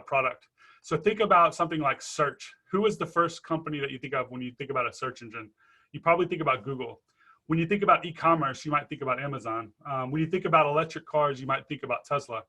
product? So think about something like search. Who is the first company that you think of when you think about a search engine? You probably think about Google. When you think about e-commerce, you might think about Amazon. When you think about electric cars, you might think about Tesla.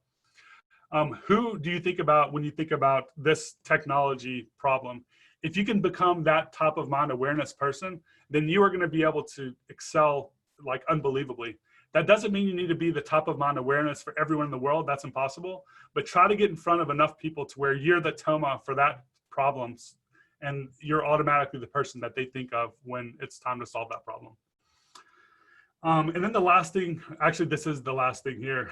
Who do you think about when you think about this technology problem? If you can become that top of mind awareness person, then you are going to be able to excel like unbelievably. That doesn't mean you need to be the top of mind awareness for everyone in the world. That's impossible. But try to get in front of enough people to where you're the TOMA for that problems, and you're automatically the person that they think of when it's time to solve that problem. And then the last thing, actually this is the last thing here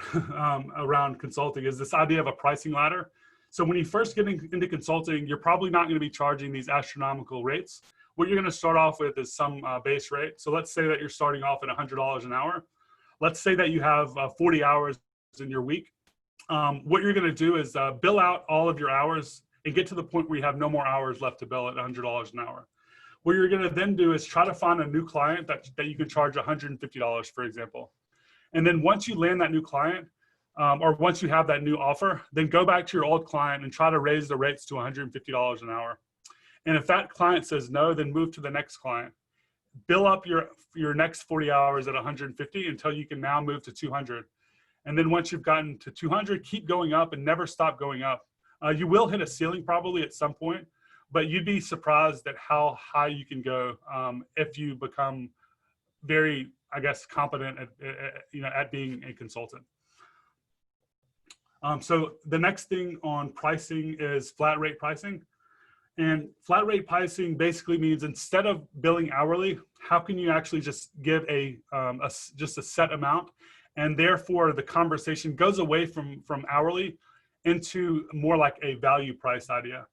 around consulting, is this idea of a pricing ladder. So when you first get into consulting, you're probably not going to be charging these astronomical rates. What you're going to start off with is some base rate. So let's say that you're starting off at $100 an hour. Let's say that you have 40 hours in your week. What you're going to do is bill out all of your hours and get to the point where you have no more hours left to bill at $100 an hour. What you're going to then do is try to find a new client that you can charge $150, for example. And then once you land that new client, or once you have that new offer, then go back to your old client and try to raise the rates to $150 an hour. And if that client says no, then move to the next client. Bill up your next 40 hours at 150 until you can now move to 200. And then once you've gotten to 200, keep going up and never stop going up. You will hit a ceiling probably at some point, but you'd be surprised at how high you can go if you become very, I guess, competent at being a consultant. So the next thing on pricing is flat rate pricing. And flat rate pricing basically means, instead of billing hourly, how can you actually just give just a set amount, and therefore the conversation goes away from hourly into more like a value price idea.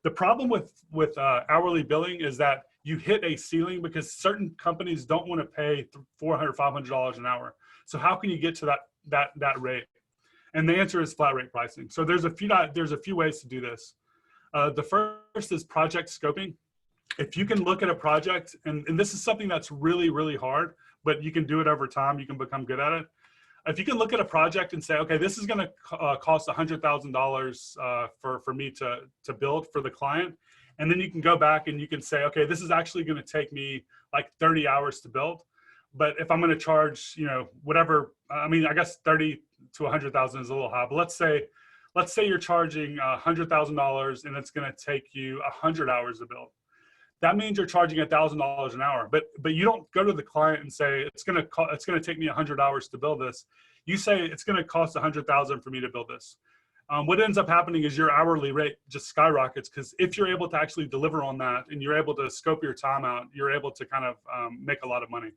The problem with hourly billing is that you hit a ceiling because certain companies don't want to pay $400, $500 an hour. So how can you get to that rate? And the answer is flat rate pricing. So there's a few ways to do this. The first is project scoping. If you can look at a project, and this is something that's really, really hard, but you can do it over time, you can become good at it. If you can look at a project and say, okay, this is going to cost $100,000 for me to build for the client, and then you can go back and you can say, okay, this is actually going to take me like 30 hours to build. But if I'm going to charge, whatever, I mean, I guess 30 to 100,000 is a little high, but let's say you're charging $100,000 and it's going to take you 100 hours to build. That means you're charging $1,000 an hour, but you don't go to the client and say it's going to take me 100 hours to build this. You say it's going to cost 100,000 for me to build this. What ends up happening is your hourly rate just skyrockets, because if you're able to actually deliver on that and you're able to scope your time out, you're able to kind of make a lot of money.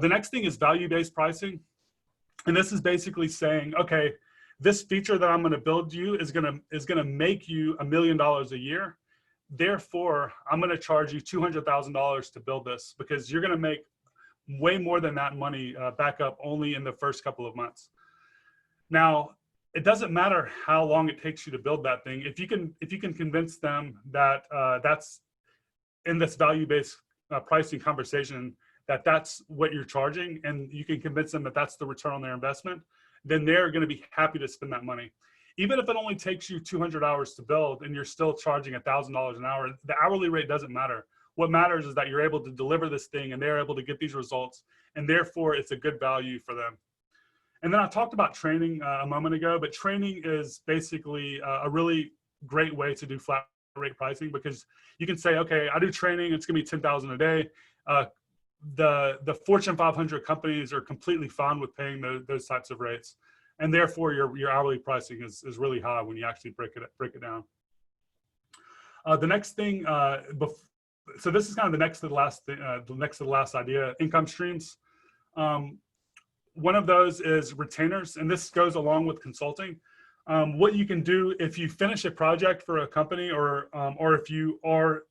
The next thing is value-based pricing, and this is basically saying, okay, this feature that I'm going to build you is going to make you $1 million a year. Therefore, I'm going to charge you $200,000 to build this, because you're going to make way more than that money back up only in the first couple of months. Now, it doesn't matter how long it takes you to build that thing. If you can convince them that that's in this value-based pricing conversation, that's what you're charging, and you can convince them that that's the return on their investment, then they're going to be happy to spend that money. Even if it only takes you 200 hours to build and you're still charging $1,000 an hour, the hourly rate doesn't matter. What matters is that you're able to deliver this thing and they're able to get these results, and therefore it's a good value for them. And then I talked about training a moment ago, but training is basically a really great way to do flat rate pricing, because you can say, okay, I do training, it's going to be $10,000 a day. The Fortune 500 companies are completely fine with paying those types of rates, and therefore your hourly pricing is really high when you actually break it down. The next thing, so this is kind of the next to the last idea: income streams. One of those is retainers, and this goes along with consulting. What you can do if you finish a project for a company, or if you are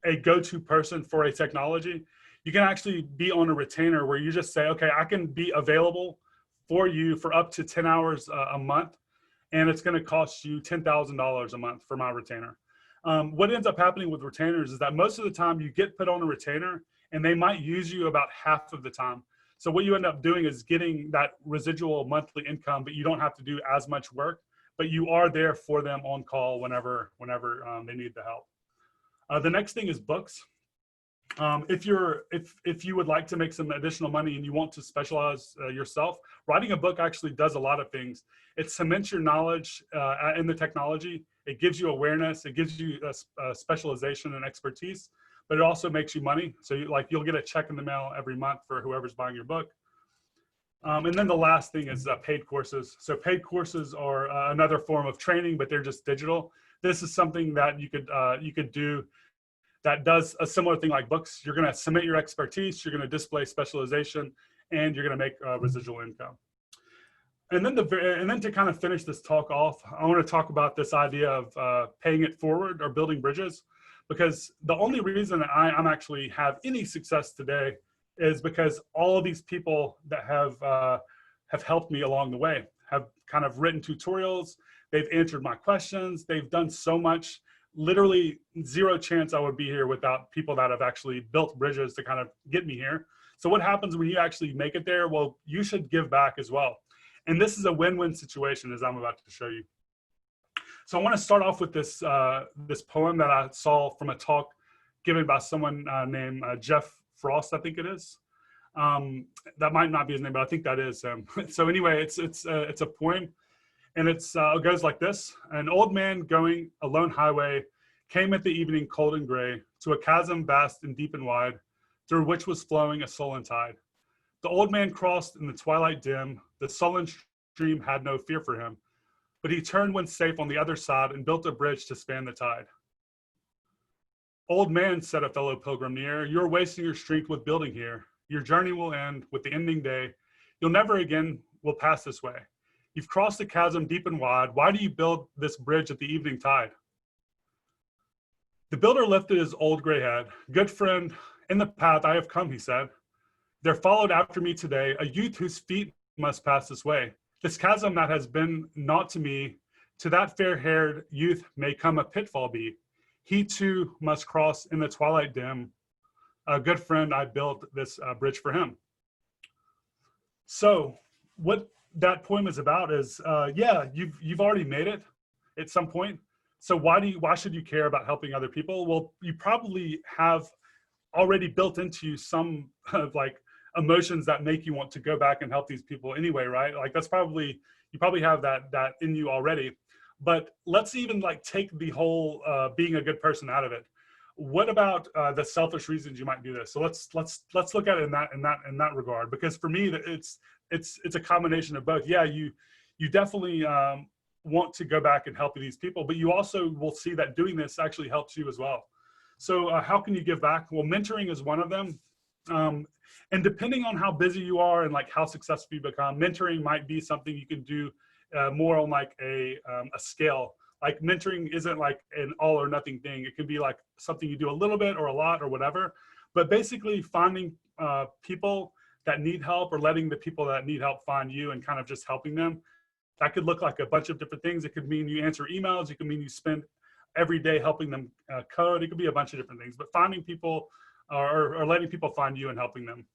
a go-to person for a technology, you can actually be on a retainer where you just say, okay, I can be available for you for up to 10 hours a month, and it's going to cost you $10,000 a month for my retainer. What ends up happening with retainers is that most of the time you get put on a retainer and they might use you about half of the time. So what you end up doing is getting that residual monthly income, but you don't have to do as much work, but you are there for them on call whenever they need the help. The next thing is books. If you would like to make some additional money and you want to specialize yourself, writing a book actually does a lot of things. It cements your knowledge in the technology. It gives you awareness. It gives you a specialization and expertise, but it also makes you money. So you'll get a check in the mail every month for whoever's buying your book. And then the last thing is paid courses. So paid courses are another form of training, but they're just digital. This is something that you could do that does a similar thing like books. You're going to submit your expertise, you're going to display specialization, and you're going to make residual income. And then to kind of finish this talk off, I want to talk about this idea of paying it forward or building bridges, because the only reason that I'm actually have any success today is because all of these people that have helped me along the way have kind of written tutorials, they've answered my questions, they've done so much. Literally zero chance I would be here without people that have actually built bridges to kind of get me here. So what happens when you actually make it there? Well, you should give back as well. And this is a win-win situation, as I'm about to show you. So I want to start off with this, this poem that I saw from a talk given by someone named Jeff Frost, I think it is. That might not be his name, but I think that is him. So anyway, it's a poem. And it goes like this. An old man going a lone highway came at the evening cold and gray to a chasm vast and deep and wide, through which was flowing a sullen tide. The old man crossed in the twilight dim. The sullen stream had no fear for him, but he turned when safe on the other side and built a bridge to span the tide. Old man, said a fellow pilgrim near, you're wasting your strength with building here. Your journey will end with the ending day. You'll never again will pass this way. You've crossed the chasm deep and wide. Why do you build this bridge at the evening tide? The builder lifted his old gray head. Good friend, in the path I have come, he said. There followed after me today a youth whose feet must pass this way. This chasm that has been naught to me, to that fair-haired youth may come a pitfall be. He too must cross in the twilight dim. A good friend, I built this bridge for him. So what that poem is about is, yeah, you've already made it at some point. So why should you care about helping other people? Well, you probably have already built into you some like emotions that make you want to go back and help these people anyway, right? Like that's probably, you probably have that in you already. But let's even like take the whole being a good person out of it. What about the selfish reasons you might do this? So let's look at it in that regard, because for me it's a combination of both. Yeah, you definitely want to go back and help these people, but you also will see that doing this actually helps you as well. So how can you give back? Well, mentoring is one of them. And depending on how busy you are and like how successful you become, mentoring might be something you can do more on like a scale. Like mentoring isn't like an all or nothing thing. It can be like something you do a little bit or a lot or whatever, but basically finding people that need help or letting the people that need help find you and kind of just helping them. That could look like a bunch of different things. It could mean you answer emails. It could mean you spend every day helping them code. It could be a bunch of different things, but finding people or letting people find you and helping them.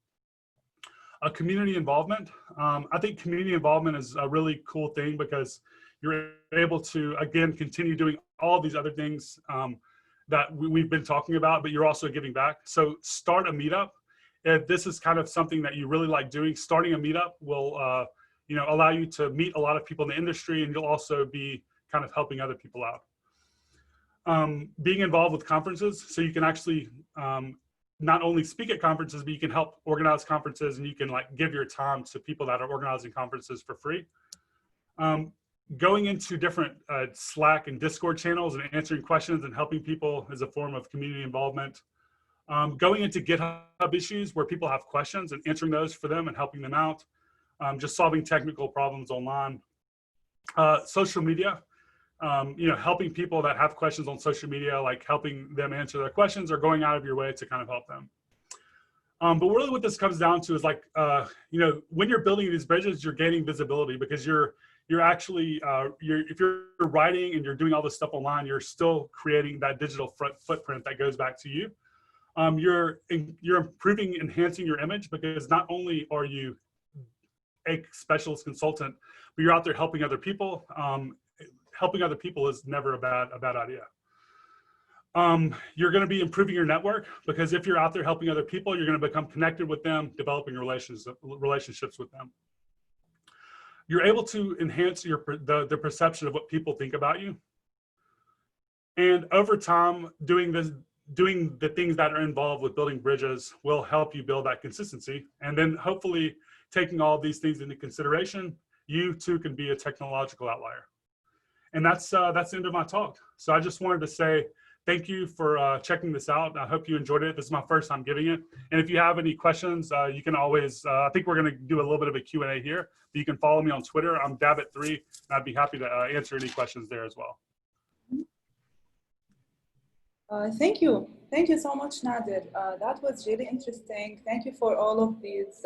Community involvement. I think community involvement is a really cool thing because you're able to, again, continue doing all these other things that we've been talking about, but you're also giving back. So start a meetup. If this is kind of something that you really like doing, starting a meetup will allow you to meet a lot of people in the industry, and you'll also be kind of helping other people out. Being involved with conferences, so you can actually not only speak at conferences, but you can help organize conferences, and you can like give your time to people that are organizing conferences for free. Going into different Slack and Discord channels and answering questions and helping people is a form of community involvement. Going into GitHub issues where people have questions and answering those for them and helping them out. Just solving technical problems online. Social media, helping people that have questions on social media, like helping them answer their questions or going out of your way to kind of help them. But really what this comes down to is like, when you're building these bridges, you're gaining visibility because you're you're actually, if you're writing and you're doing all this stuff online, you're still creating that digital footprint that goes back to you. You're improving, enhancing your image, because not only are you a specialist consultant, but you're out there helping other people. Helping other people is never a bad idea. You're going to be improving your network, because if you're out there helping other people, you're going to become connected with them, developing relationships with them. You're able to enhance the perception of what people think about you. And over time, doing the things that are involved with building bridges will help you build that consistency. And then hopefully, taking all these things into consideration, you too can be a technological outlier. And that's the end of my talk. So I just wanted to say thank you for checking this out. I hope you enjoyed it. This is my first time giving it. And if you have any questions, you can always, I think we're going to do a little bit of a Q&A here. But you can follow me on Twitter. I'm Dabit3, and I'd be happy to answer any questions there as well. Thank you. Thank you so much, Nader. That was really interesting. Thank you for all of these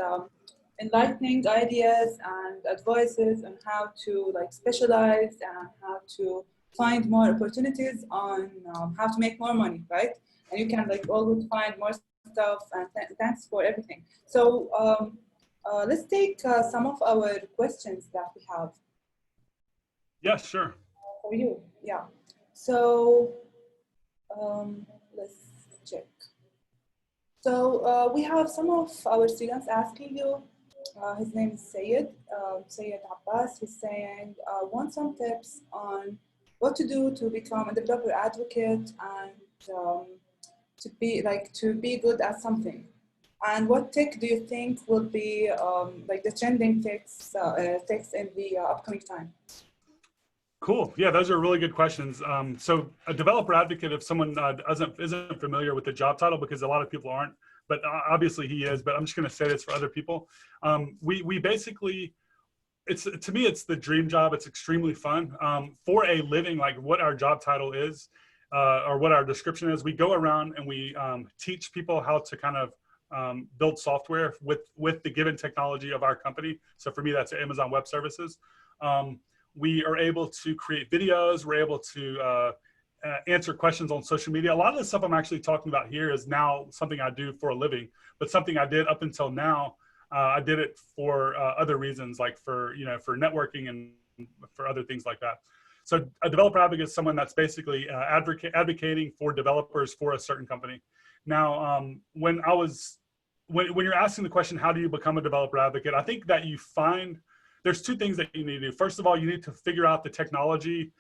enlightening ideas and advices on how to specialize and how to find more opportunities on how to make more money, right? And you can always find more stuff, and thanks for everything. So let's take some of our questions that we have. Yeah, sure. For you, yeah. So let's check. So we have some of our students asking you. His name is Sayed Abbas. He's saying, want some tips on what to do to become a developer advocate and to be good at something. And what tech do you think will be the trending techs in the upcoming time? Cool. Yeah, those are really good questions. So a developer advocate, if someone isn't familiar with the job title, because a lot of people aren't, but obviously he is, but I'm just going to say this for other people. We basically, to me, it's the dream job. It's extremely fun. For a living, like what our job title is, or what our description is, we go around and we teach people how to kind of build software with the given technology of our company. So for me, that's Amazon Web Services. We are able to create videos. We're able to answer questions on social media. A lot of the stuff I'm actually talking about here is now something I do for a living, but something I did up until now. I did it for other reasons, like for networking and for other things like that. So a developer advocate is someone that's basically advocating for developers for a certain company. Now, when you're asking the question, how do you become a developer advocate? I think that there's two things that you need to do. First of all, you need to figure out the technology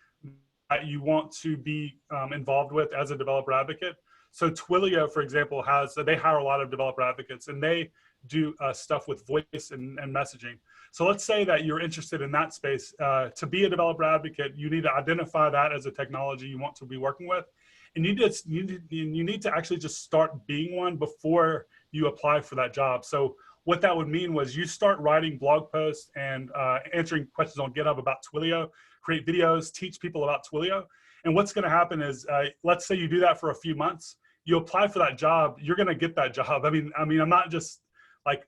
that you want to be involved with as a developer advocate. So Twilio, for example, they hire a lot of developer advocates, and they do stuff with voice and messaging. So let's say that you're interested in that space. To be a developer advocate, you need to identify that as a technology you want to be working with. And you need to actually just start being one before you apply for that job. So what that would mean was you start writing blog posts and answering questions on GitHub about Twilio, create videos, teach people about Twilio. And what's going to happen is, let's say you do that for a few months, you apply for that job, you're going to get that job. I mean, I'm not just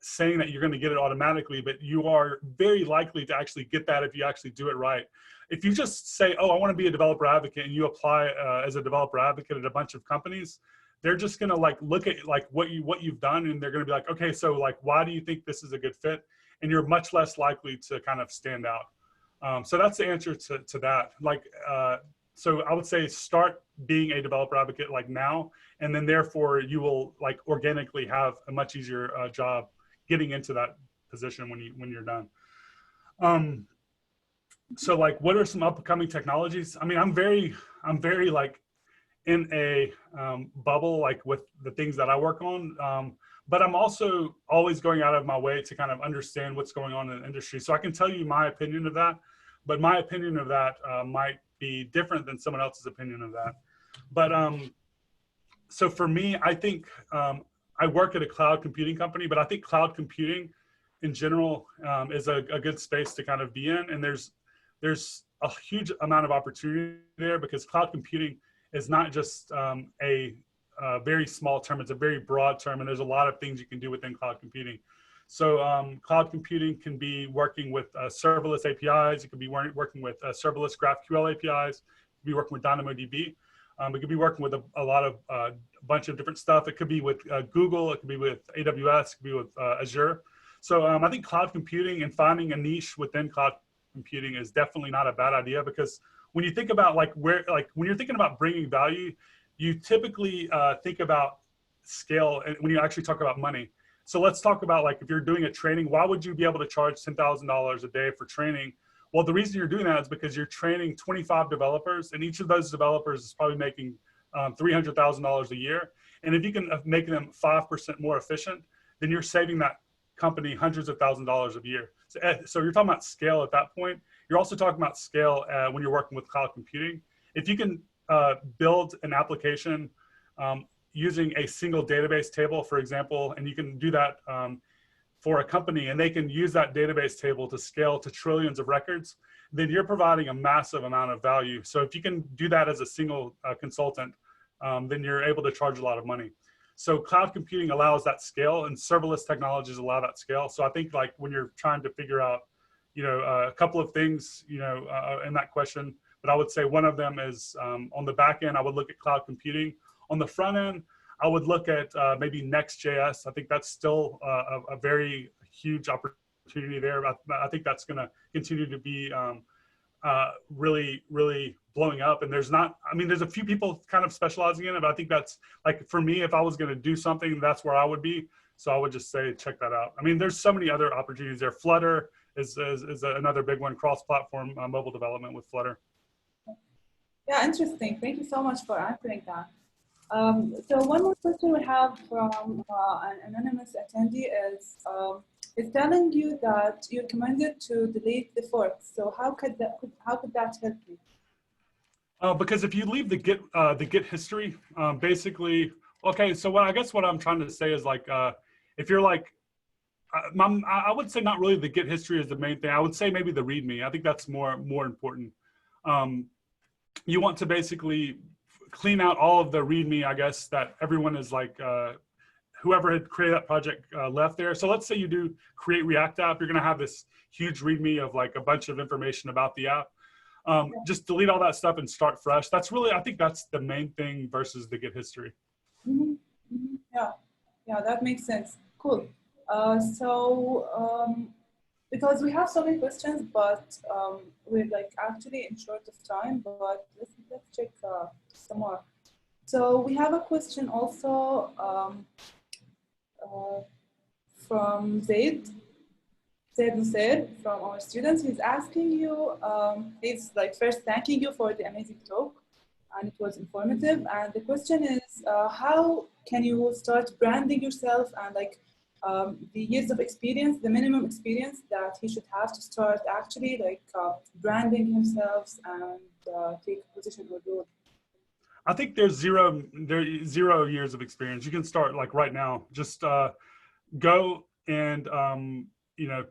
saying that you're going to get it automatically, but you are very likely to actually get that if you actually do it right. If you just say, oh, I want to be a developer advocate, and you apply as a developer advocate at a bunch of companies, they're just going to look at what you've done, and they're going to be like, okay, so why do you think this is a good fit? And you're much less likely to kind of stand out. So that's the answer to that. So I would say start being a developer advocate now, and then therefore you will organically have a much easier job getting into that position when you're done. So what are some upcoming technologies? I mean, I'm very in a bubble with the things that I work on, but I'm also always going out of my way to kind of understand what's going on in the industry. So I can tell you my opinion of that, but my opinion of that might be different than someone else's opinion of that. But so for me, I think I work at a cloud computing company, but I think cloud computing in general is a good space to kind of be in. And there's a huge amount of opportunity there, because cloud computing is not just a very small term, it's a very broad term, and there's a lot of things you can do within cloud computing. So cloud computing can be working with serverless APIs. It could be working with serverless GraphQL APIs. It could be working with DynamoDB. It could be working with a lot of bunch of different stuff. It could be with Google. It could be with AWS. It could be with Azure. So I think cloud computing and finding a niche within cloud computing is definitely not a bad idea, because when you think about when you're thinking about bringing value, you typically think about scale and when you actually talk about money. So let's talk about, like, if you're doing a training, why would you be able to charge $10,000 a day for training? Well, the reason you're doing that is because you're training 25 developers, and each of those developers is probably making $300,000 a year. And if you can make them 5% more efficient, then you're saving that company hundreds of thousands of dollars a year. So you're talking about scale at that point. You're also talking about scale when you're working with cloud computing. If you can build an application using a single database table, for example, and you can do that for a company, and they can use that database table to scale to trillions of records, then you're providing a massive amount of value. So if you can do that as a single consultant, then you're able to charge a lot of money. So cloud computing allows that scale, and serverless technologies allow that scale. So I think, like, when you're trying to figure out, a couple of things, in that question, but I would say one of them is on the back end, I would look at cloud computing. On the front end, I would look at maybe Next.js. I think that's still a very huge opportunity there. I think that's going to continue to be really, really blowing up. And there's a few people kind of specializing in it, but I think that's, like, for me, if I was going to do something, that's where I would be. So I would just say, check that out. I mean, there's so many other opportunities there. Flutter is another big one, cross-platform mobile development with Flutter. Yeah, interesting. Thank you so much for answering that. So one more question we have from an anonymous attendee is telling you that you recommended to delete the forks. So how could that help you? Because if you leave the Git history, basically, okay. So I guess what I'm trying to say is, like, if you're like, I would say not really the Git history is the main thing. I would say maybe the README. I think that's more important. You want to basically clean out all of the README, I guess, that everyone is like, whoever had created that project left there. So let's say you do create React app, you're going to have this huge README of, like, a bunch of information about the app. Just delete all that stuff and start fresh. That's really, I think that's the main thing versus the Git history. Mm-hmm. Mm-hmm. Yeah, that makes sense. Cool. Because we have so many questions, but we're, like, actually in short of time, but let's check some more. So we have a question also from Zaid Nasser, from our students. He's asking you, he's, like, first thanking you for the amazing talk, and it was informative. And the question is, how can you start branding yourself, and, like, the years of experience, the minimum experience that he should have to start actually, like, branding himself and take a position or role? I think there's zero years of experience. You can start, like, right now. Just go and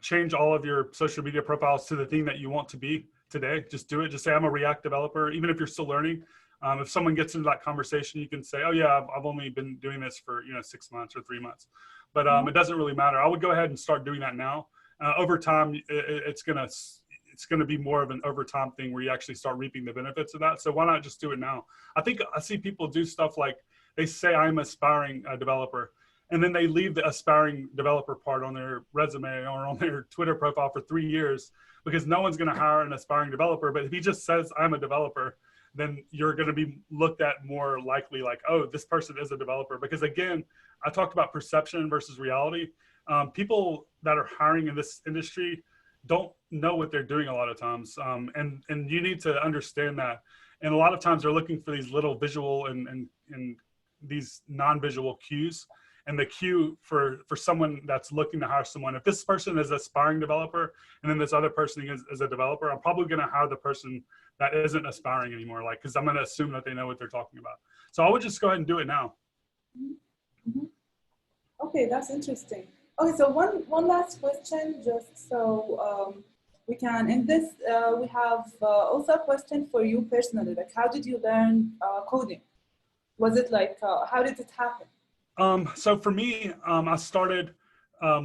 change all of your social media profiles to the thing that you want to be today. Just do it. Just say, I'm a React developer, even if you're still learning. If someone gets into that conversation, you can say, oh yeah, I've only been doing this for 6 months or 3 months. But it doesn't really matter. I would go ahead and start doing that now. Over time, it's gonna be more of an over time thing where you actually start reaping the benefits of that. So why not just do it now? I think I see people do stuff like, they say, I'm aspiring developer, and then they leave the aspiring developer part on their resume or on their Twitter profile for 3 years, because no one's gonna hire an aspiring developer. But if he just says, I'm a developer, then you're going to be looked at more likely, like, oh, this person is a developer. Because again, I talked about perception versus reality. People that are hiring in this industry don't know what they're doing a lot of times. And you need to understand that. And a lot of times they're looking for these little visual and these non-visual cues. And the cue for someone that's looking to hire someone, if this person is an aspiring developer and then this other person is a developer, I'm probably going to hire the person that isn't aspiring anymore, like, because I'm going to assume that they know what they're talking about. So I would just go ahead and do it now. Mm-hmm. Okay, that's interesting. Okay, so one last question, just so we can end this. We have also a question for you personally. Like, how did you learn coding? Was it like, how did it happen? So for me, I started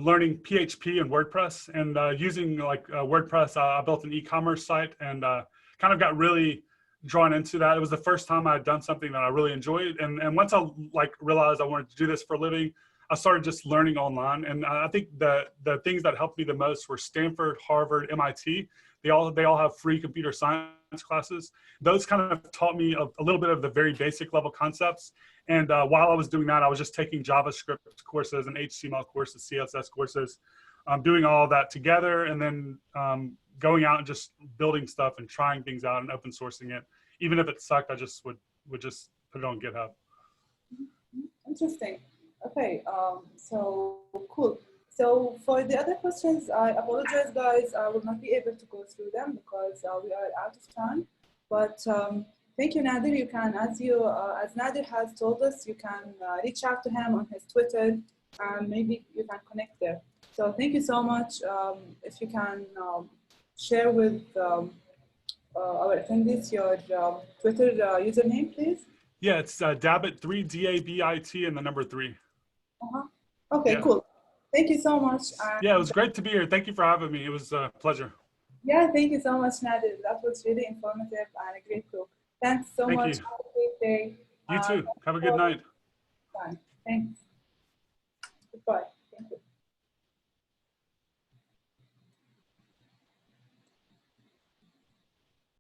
learning PHP and WordPress, and using like WordPress. I built an e-commerce site and kind of got really drawn into that. It was the first time I had done something that I really enjoyed. And once I like realized I wanted to do this for a living, I started just learning online. And I think the things that helped me the most were Stanford, Harvard, MIT. They all have free computer science classes. Those kind of taught me a little bit of the very basic level concepts. And while I was doing that, I was just taking JavaScript courses and HTML courses, CSS courses, doing all of that together, and then going out and just building stuff and trying things out and open sourcing it. Even if it sucked, I just would just put it on GitHub. Interesting. Okay, so cool. So for the other questions, I apologize, guys. I will not be able to go through them because we are out of time. But thank you, Nader. You can, as Nader has told us, you can reach out to him on his Twitter, and maybe you can connect there. So thank you so much. If you can share with our attendees your Twitter username, please. Yeah, it's Dabit 3, DABIT, and the number 3. Okay, yeah. Cool. Thank you so much. Yeah, it was great to be here. Thank you for having me. It was a pleasure. Yeah, thank you so much, Nader. That was really informative and a great talk. Thanks so much. You. Have a great day. You too. Have a good night. Bye. Thanks. Goodbye.